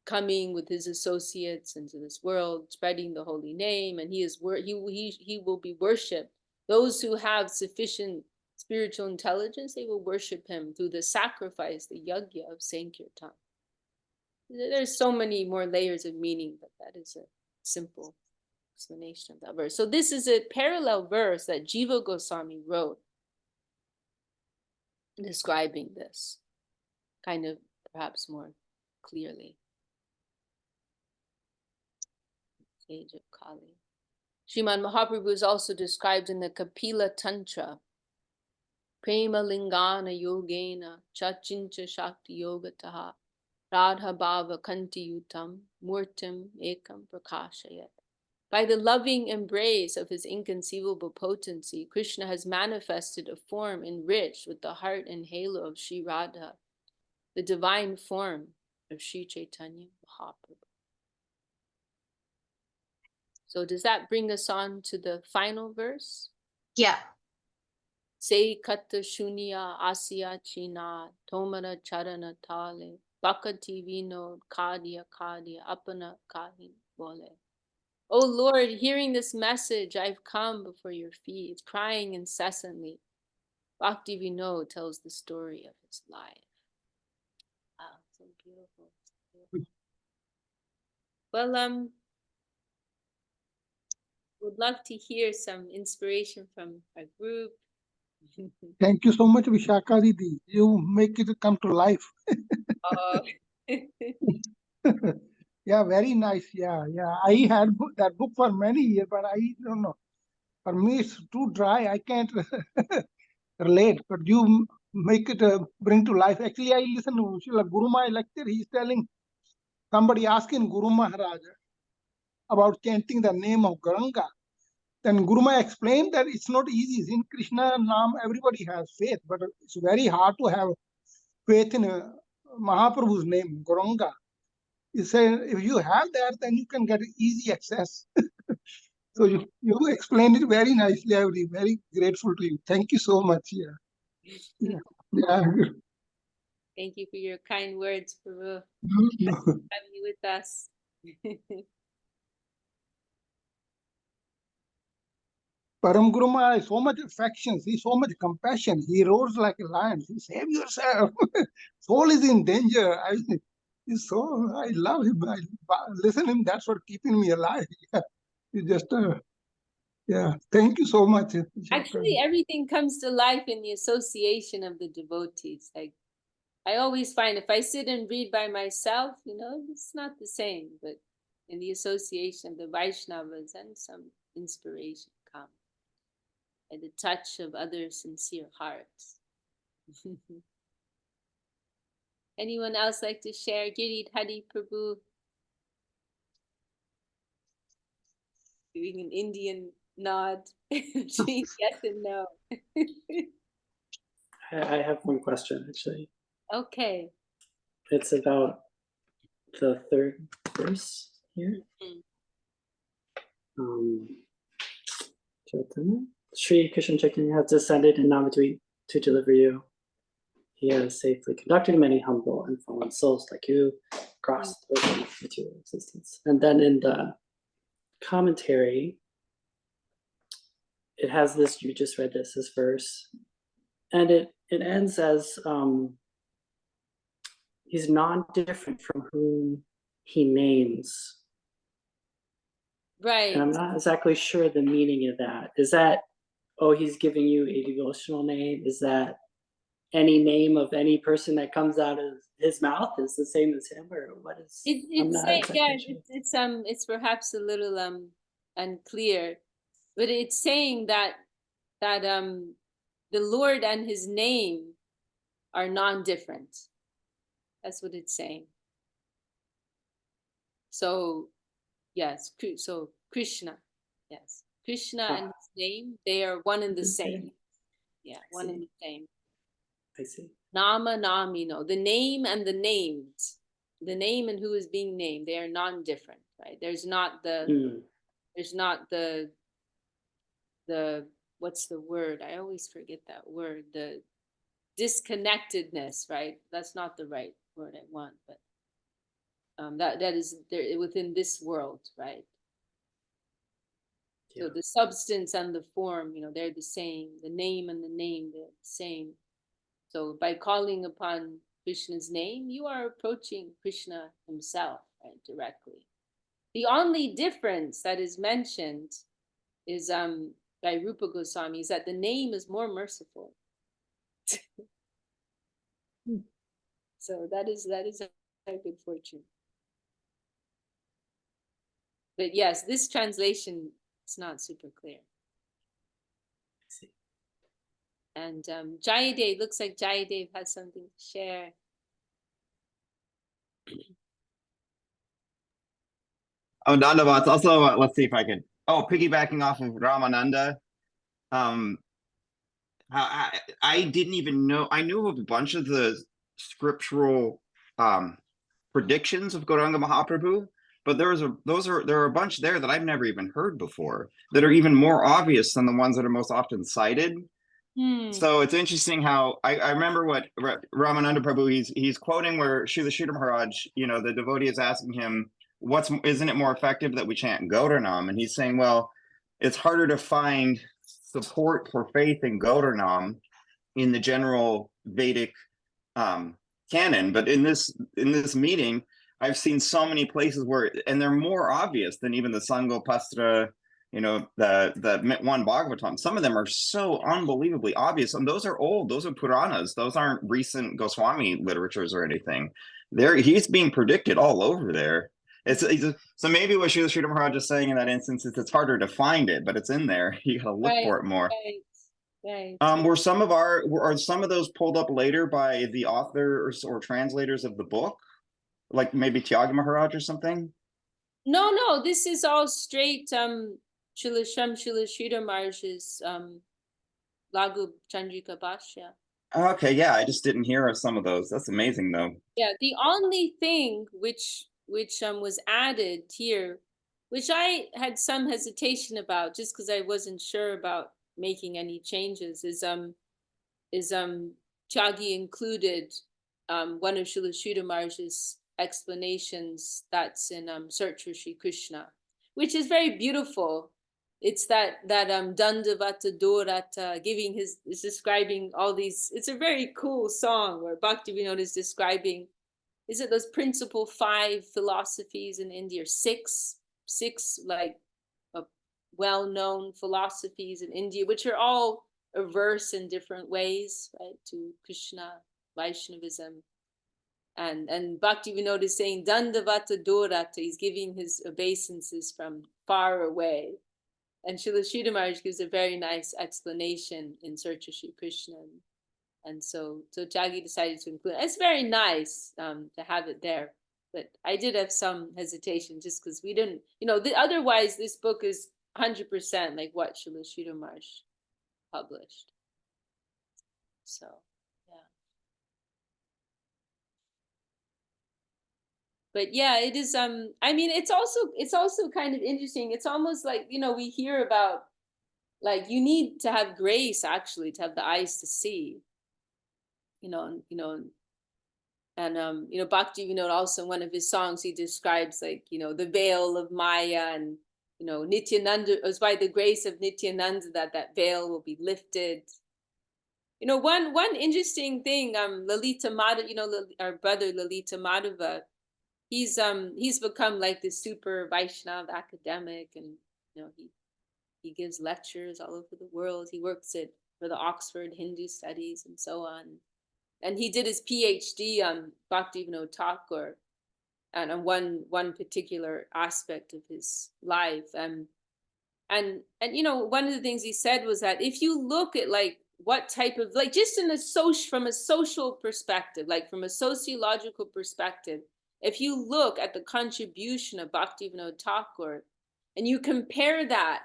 coming with his associates into this world, spreading the holy name, and he will be worshipped. Those who have sufficient spiritual intelligence, they will worship him through the sacrifice, the yajna of Sankirtan. There's so many more layers of meaning, but that is a simple explanation of that verse. So this is a parallel verse that Jiva Goswami wrote describing this kind of perhaps more clearly. Age of Kali. Sriman Mahaprabhu is also described in the Kapila Tantra. Prema Lingana Yogena Chachincha Shakti Yogataha Radha Bhava Kanti Yutam Murtim Ekam Prakashayat. By the loving embrace of his inconceivable potency, Krishna has manifested a form enriched with the heart and halo of Sri Radha, the divine form of Sri Chaitanya Mahaprabhu. So does that bring us on to the final verse? Yeah. Se kata shunya asya china tomara charana tale Bhaktivinod Kadya Kadya Apana Kahi Bole. Oh Lord, hearing this message, I've come before your feet. It's crying incessantly. Bhaktivinod tells the story of his life. Wow, so beautiful. Well, would love to hear some inspiration from our group. Thank you so much, Vishaka Didi. You make it come to life. Oh. Yeah, very nice. Yeah. I had that book for many years, but I don't know. For me, it's too dry. I can't relate. But you make it bring to life. Actually, I listen to Srila Guru Maharaj lecture. He's telling somebody asking Guru Maharaj about chanting the name of Gauranga. Then Guru Maharaj explained that it's not easy. In Krishna Nam, everybody has faith, but it's very hard to have faith in Mahaprabhu's name, Gauranga. He said, if you have that, then you can get easy access. So you explained it very nicely. I'm very grateful to you. Thank you so much. Yeah. Thank you for your kind words, Prabhu. Yeah. Have you with us. Param Guru Maharaj, so much affection, see, so much compassion. He roars like a lion. He save yourself. Soul is in danger. I love him. I listen to him. That's what keeping me alive. Yeah. It's just yeah. Thank you so much. Actually, everything comes to life in the association of the devotees. Like I always find if I sit and read by myself, it's not the same, but in the association of the Vaishnavas and some inspiration comes. And the touch of other sincere hearts. Anyone else like to share? Girit Hari Prabhu. Doing an Indian nod. Yes and no. I have one question, actually. Okay. It's about the third verse here. Chaitanya. Sri Krishna Chaitanya has descended in Navadvip to deliver you. He has safely conducted many humble and fallen souls like you across the ocean of material existence. And then in the commentary, it has this, you just read this verse, and it ends as he's non-different from whom he names. Right. And I'm not exactly sure the meaning of that. Is that, he's giving you a devotional name? Is that any name of any person that comes out of his mouth is the same as him, or what is? It's perhaps a little unclear, but it's saying that the Lord and his name are non-different. That's what it's saying. So yes, so Krishna, yes, Krishna and his name, they are one and the same. Yeah, one and the same. I see. Nama Namino, the name and the names, the name and who is being named, they are non-different, right? There's not the what's the word? I always forget that word. The disconnectedness, right? That's not the right word I want, but that is there within this world, right? Yeah. So the substance and the form, they're the same. The name and the name, they're the same. So by calling upon Krishna's name, you are approaching Krishna himself, right, directly. The only difference that is mentioned is by Rupa Goswami is that the name is more merciful. So that is a good fortune. But yes, this translation is not super clear. And Jayadev, looks like Jayadev has something to share. Oh, Dandavats. Also, let's see if I can. Piggybacking off of Ramananda. I didn't even know. I knew of a bunch of the scriptural predictions of Gauranga Mahaprabhu, but there are a bunch there that I've never even heard before that are even more obvious than the ones that are most often cited. So it's interesting how I remember what Ramananda Prabhu, he's quoting where Srila Sridhar Maharaj, the devotee is asking him, isn't it more effective that we chant Gaudernam? And he's saying, well, it's harder to find support for faith in Gaudernam in the general Vedic canon. But in this meeting, I've seen so many places where, and they're more obvious than even the Sangopastra, the one Bhagavatam. Some of them are so unbelievably obvious, and those are old. Those are Puranas. Those aren't recent Goswami literatures or anything. He's being predicted all over there. So maybe what Srila Sridhar Maharaj is saying in that instance is it's harder to find it, but it's in there. You gotta look for it more. Right. Are some of those pulled up later by the authors or translators of the book, like maybe Tyagi Maharaj or something? No, this is all straight Srila Sridhar Maharaj's Lagu Chandrika Bhashya. Okay, yeah, I just didn't hear of some of those. That's amazing, though. Yeah, the only thing which was added here, which I had some hesitation about, just because I wasn't sure about making any changes, is Tyagi included one of Srila Sridhar Maharaj's explanations that's in Search for Sri Krishna, which is very beautiful. It's that Dandavata Dorata is describing all these. It's a very cool song where Bhaktivinod is describing, is it those principal 5 philosophies in India, or six like well-known philosophies in India, which are all averse in different ways, right, to Krishna, Vaishnavism. And Bhaktivinod is saying Dandavata Dorata, he's giving his obeisances from far away. And Srila Sridhar Maharaj gives a very nice explanation in Search of Sri Krishna. And so Tyagi decided to include it. It's very nice to have it there. But I did have some hesitation just because we didn't, otherwise this book is 100% like what Srila Sridhar Maharaj published. So, yeah. But yeah, it is, I mean, it's also kind of interesting. It's almost like, we hear about, like, you need to have grace actually to have the eyes to see, and Bhaktivinod also in one of his songs, he describes like, the veil of Maya, and, Nityananda, it was by the grace of Nityananda that veil will be lifted. One interesting thing, Lalita Madhava, our brother Lalita Madhava, he's become like this super Vaishnava academic, and he gives lectures all over the world. He works for the Oxford Hindu Studies and so on, and he did his PhD on Bhaktivinod Thakur, and on one particular aspect of his life, and one of the things he said was that if you look at like what type of, like, just from a social perspective, like from a sociological perspective, if you look at the contribution of Bhaktivinod Thakur and you compare that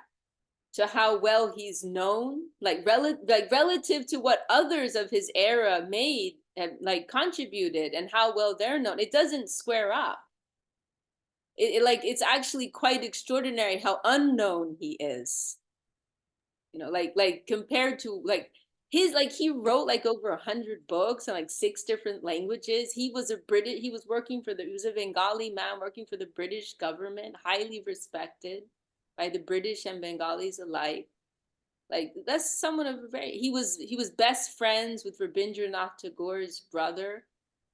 to how well he's known, like relative to what others of his era made and like contributed and how well they're known, it doesn't square up. It's actually quite extraordinary how unknown he is. Like compared to like he wrote like over 100 books in like 6 different languages. He was a Bengali man working for the British government, highly respected by the British and Bengalis alike. Like that's someone of he was best friends with Rabindranath Tagore's brother,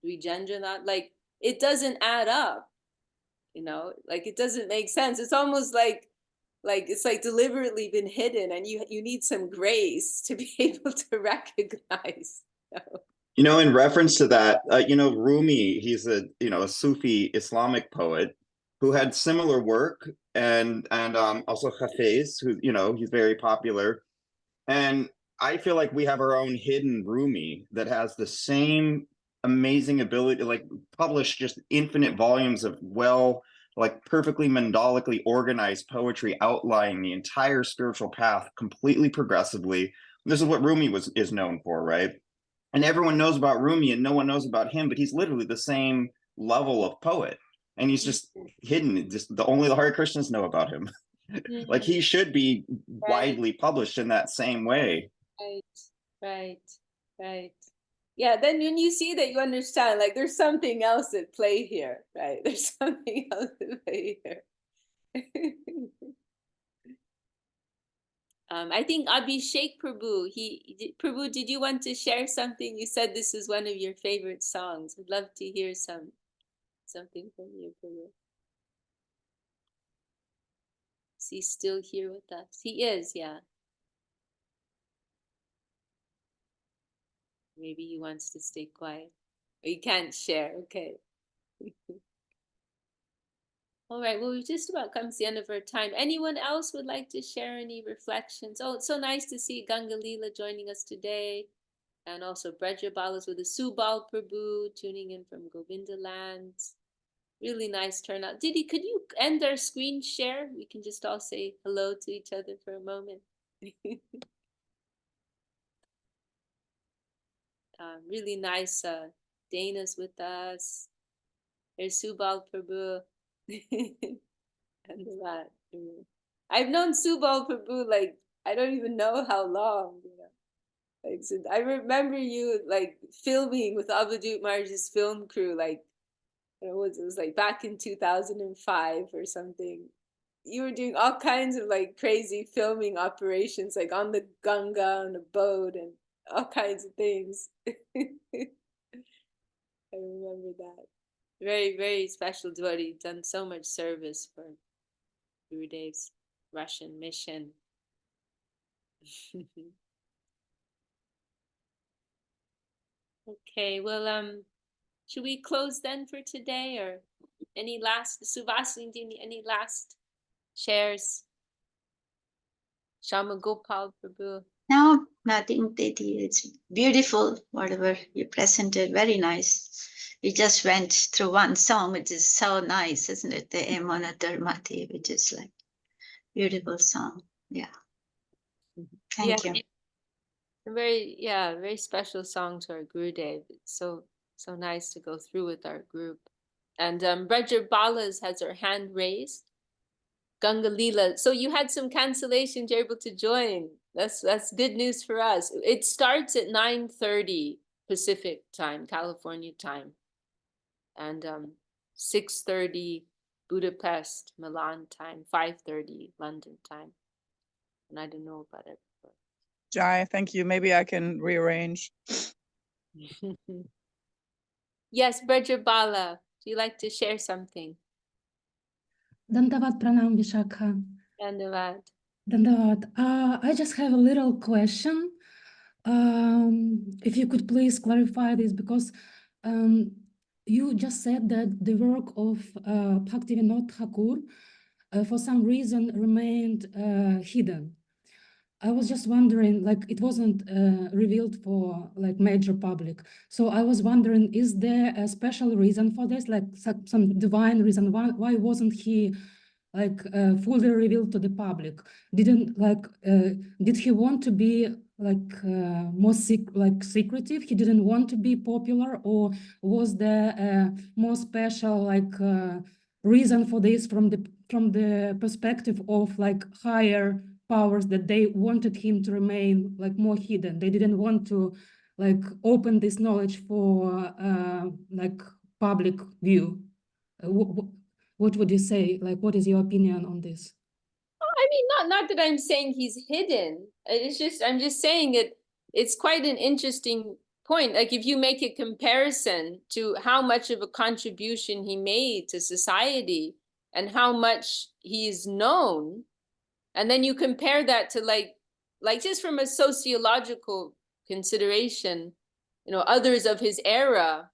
Dwijendranath. Like it doesn't add up, like it doesn't make sense. It's almost like it's like deliberately been hidden, and you need some grace to be able to recognize. In reference to that, Rumi, he's a Sufi Islamic poet who had similar work, and also Hafiz, who he's very popular, and I feel like we have our own hidden Rumi that has the same amazing ability to like publish just infinite volumes of perfectly mandalically organized poetry outlining the entire spiritual path completely progressively. This is what Rumi is known for, right? And everyone knows about Rumi and no one knows about him, but he's literally the same level of poet. And he's just hidden. Just only the Hare Krishnas know about him. Like he should be widely published in that same way. Right. Right, right. Yeah, then when you see that, you understand, like, there's something else at play here, right? There's something else at play here. I think Abhishek Prabhu, Prabhu, did you want to share something? You said this is one of your favorite songs. I'd love to hear something from you, Prabhu. Is he still here with us? He is, yeah. Maybe he wants to stay quiet. Or he can't share, okay. All right, well, we've just about come to the end of our time. Anyone else would like to share any reflections? Oh, it's so nice to see Ganga Leela joining us today. And also Braja Balas with the Subal Prabhu tuning in from Govinda lands. Really nice turnout. Didi, could you end our screen share? We can just all say hello to each other for a moment. Really nice. Dana's with us. There's Subal Prabhu. And that. I've known Subal Prabhu like I don't even know how long. You know? Like, so I remember you like filming with Abhijit Maharaj's film crew. Like it was like back in 2005 or something. You were doing all kinds of like crazy filming operations, like on the Ganga on a boat and all kinds of things. I remember that. Very, very special devotee, done so much service for Gurudev's Russian mission. Okay, well, should we close then for today, or any last, Suvasini, any last shares? Shama Gopal Prabhu. No, nothing, Didi. It's beautiful, whatever you presented. Very nice. We just went through one song, which is so nice, isn't it? The Emona Dharmati, which is like beautiful song. Yeah. Thank you. A very special song to our Gurudev. It's so nice to go through with our group. And Braja Balas has her hand raised. Ganga Leela. So you had some cancellations, you're able to join. That's good news for us. It starts at 9:30 Pacific time, California time. And 6:30 Budapest, Milan time, 5:30 London time. And I don't know about it. Jai, thank you. Maybe I can rearrange. Yes, Braja Bala, do you like to share something? Dandavat Pranam Vishakha. Dandavat. Dandavat. I just have a little question. If you could please clarify this, because you just said that the work of Bhaktivinod Thakur for some reason remained hidden. I was just wondering, like it wasn't revealed for like major public. So I was wondering, is there a special reason for this, like some divine reason? Why wasn't he like fully revealed to the public? Did he want to be like more secretive? He didn't want to be popular, or was there a more special like reason for this from the perspective of like higher powers, that they wanted him to remain like more hidden? They didn't want to like open this knowledge for like public view. What would you say? Like, what is your opinion on this? I mean, not that I'm saying he's hidden. It's just I'm just saying it's quite an interesting point. Like if you make a comparison to how much of a contribution he made to society and how much he's known, and then you compare that to like just from a sociological consideration, you know, others of his era,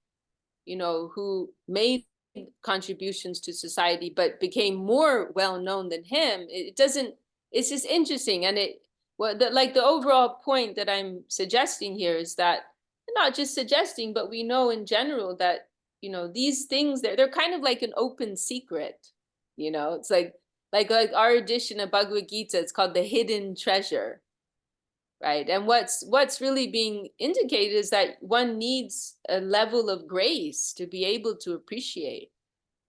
you know, who made contributions to society but became more well known than him. It's just interesting. And the overall point that I'm suggesting here is that, not just suggesting, but we know in general that, you know, these things, they're kind of like an open secret. You know, it's like our edition of Bhagavad Gita, it's called the hidden treasure, right? And what's really being indicated is that one needs a level of grace to be able to appreciate.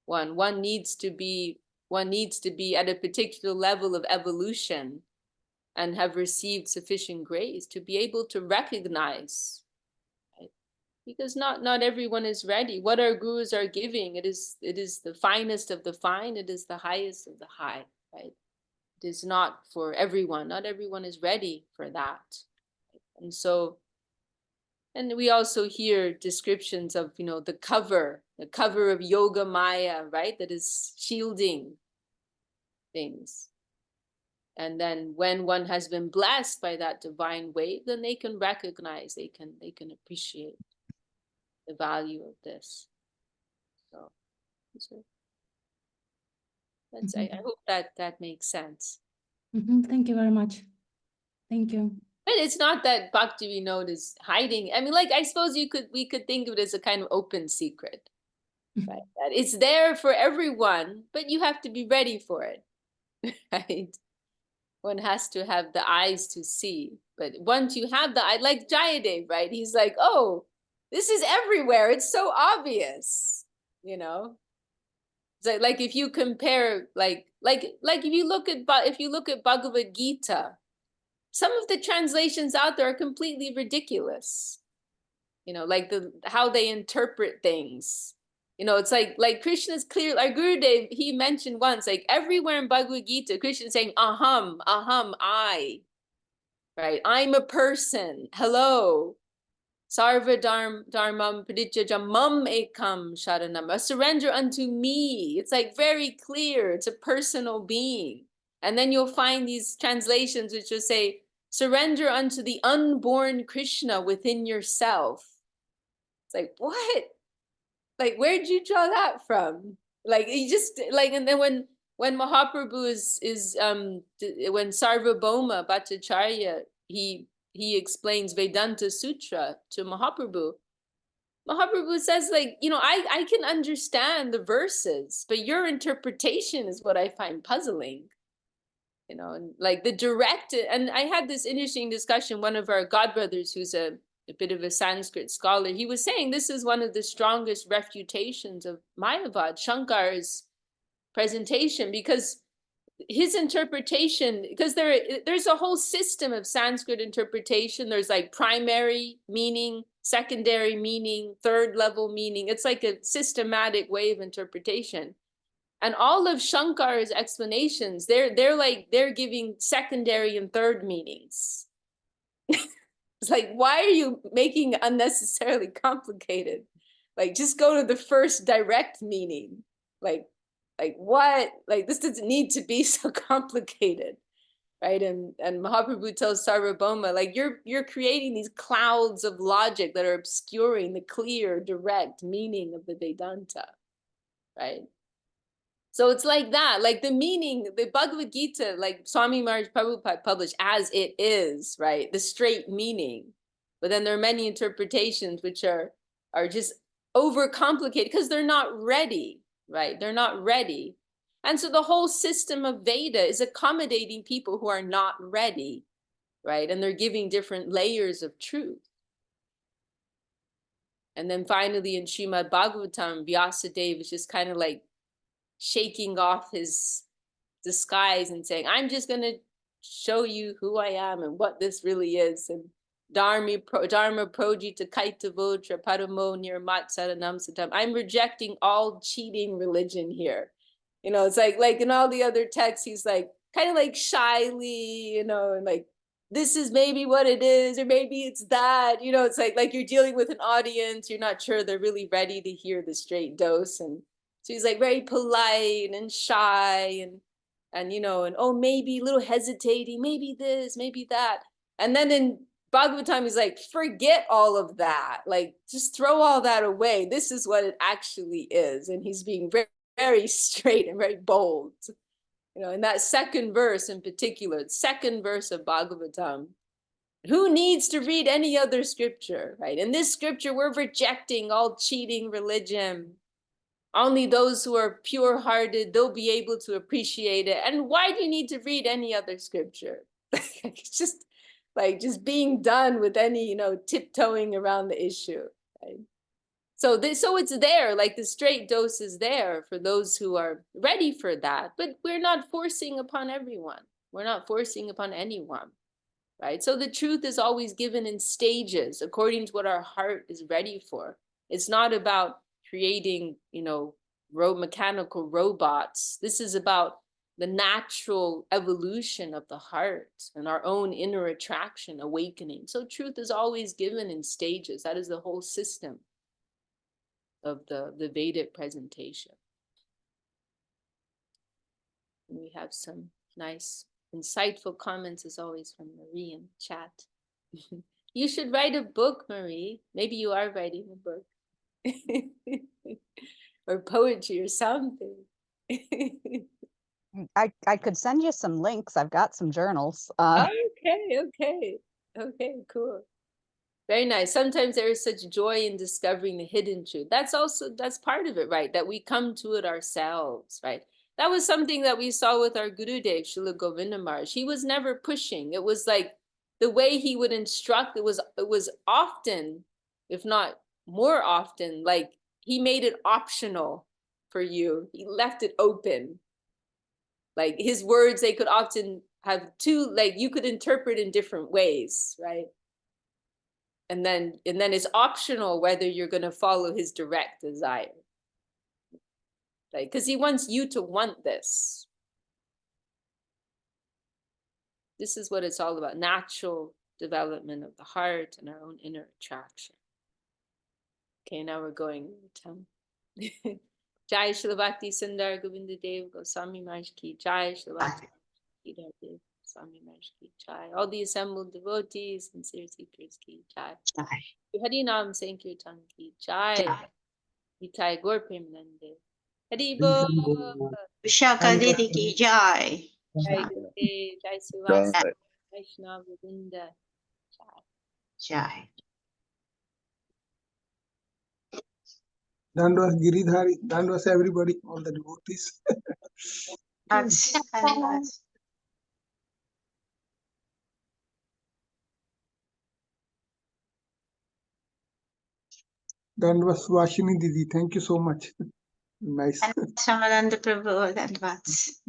One needs to be at a particular level of evolution and have received sufficient grace to be able to recognize, right? Because not everyone is ready. What our gurus are giving, it is the finest of the fine, it is the highest of the high, right? It is not for everyone. Not everyone is ready for that. And so, and we also hear descriptions of, the cover of Yoga Maya, right? That is shielding things. And then when one has been blessed by that divine wave, then they can recognize, they can appreciate the value of this. So that's, I hope that makes sense. Thank you very much. Thank you. But it's not that Bhaktivinod is hiding. I mean, like, I suppose we could think of it as a kind of open secret, right? That it's there for everyone, but you have to be ready for it, right? One has to have the eyes to see. But once you have the eye, like Jayadev, right? He's like, oh, this is everywhere. It's so obvious, It's like if you compare, like if you look at Bhagavad Gita, some of the translations out there are completely ridiculous. Like how they interpret things. It's like Krishna's clear, like Gurudev, he mentioned once, like everywhere in Bhagavad Gita, Krishna's saying, aham, I, right? I'm a person. Hello. Sarva dharmam pradityaja mam ekam sharanam. A surrender unto me. It's like very clear. It's a personal being. And then you'll find these translations which will say, surrender unto the unborn Krishna within yourself. It's like, what? Like, where'd you draw that from? Like, you just, like, and then when Mahaprabhu when Sarvabhauma Bhattacharya, he explains Vedanta Sutra to Mahaprabhu. Mahaprabhu says, like, I can understand the verses, but your interpretation is what I find puzzling. And like the direct, and I had this interesting discussion, one of our godbrothers who's a bit of a Sanskrit scholar, he was saying this is one of the strongest refutations of Mayavad, Shankar's presentation, because his interpretation, because there's a whole system of Sanskrit interpretation. There's like primary meaning, secondary meaning, third level meaning. It's like a systematic way of interpretation. And all of Shankar's explanations, they're giving secondary and third meanings. It's like, why are you making unnecessarily complicated? Like, just go to the first direct meaning. Like what? Like, this doesn't need to be so complicated, right? And Mahaprabhu tells Sarvabhauma, like, you're creating these clouds of logic that are obscuring the clear, direct meaning of the Vedanta, right? So it's like that, like the meaning, the Bhagavad Gita, like Swami Maharaj Prabhupada published as it is, right? The straight meaning. But then there are many interpretations which are just overcomplicated because they're not ready, right? They're not ready. And so the whole system of Veda is accommodating people who are not ready, right? And they're giving different layers of truth. And then finally in Srimad Bhagavatam, Vyasadeva is just kind of like shaking off his disguise and saying, I'm just going to show you who I am and what this really is. And Dharma projita kaitavotra paramo nirmat saranam satam. I'm rejecting all cheating religion here. It's like in all the other texts, he's like kind of like shyly, and like, this is maybe what it is, or maybe it's that, it's like you're dealing with an audience, you're not sure they're really ready to hear the straight dose. And so he's like very polite and shy and oh, maybe a little hesitating, maybe this, maybe that. And then in Bhagavatam, he's like, forget all of that. Like, just throw all that away. This is what it actually is. And he's being very, very straight and very bold. In that second verse in particular, the second verse of Bhagavatam, who needs to read any other scripture, right? In this scripture, we're rejecting all cheating religion. Only those who are pure-hearted, they'll be able to appreciate it. And why do you need to read any other scripture? It's just like just being done with any, tiptoeing around the issue, right? So it's there, like the straight dose is there for those who are ready for that, but we're not forcing upon everyone. We're not forcing upon anyone, right? So the truth is always given in stages according to what our heart is ready for. It's not about creating, mechanical robots. This is about the natural evolution of the heart and our own inner attraction, awakening. So truth is always given in stages. That is the whole system of the Vedic presentation. And we have some nice, insightful comments as always from Marie in chat. You should write a book, Marie. Maybe you are writing a book. Or poetry or something. I could send you some links. I've got some journals. Okay, cool. Very nice. Sometimes there is such joy in discovering the hidden truth. That's part of it, right? That we come to it ourselves, right? That was something that we saw with our Gurudev, Srila Govinda Maharaj. He was never pushing. It was like the way he would instruct, it was often, if not more often, like he made it optional for you. He left it open. Like his words, they could often have two, like you could interpret in different ways, right? And then it's optional whether you're going to follow his direct desire. Like, because he wants you to want this. This is what it's all about, natural development of the heart and our own inner attraction. Okay, now we're going Jai Srila Bhakti Sundar Govinda Dev Goswami Maharaj ki Jai, Srila Bhakti Dev Goswami Maharaj ki Jai. All the assembled devotees, sincere seekers ki Jai. Hari Nam Sankirtan ki Jai. Nitai Gaur Premanande. Hari Bol. Vishaka Didi ki jai. Jai Gurudev, Jai Srivastava, Jai Vaishnava Govinda. Jai. Dandavas Giridhari, Dandavas everybody, all the devotees. Dandavas Vashini Didi, thank you so much. Nice. Samalanda Prabhu, Dandavats.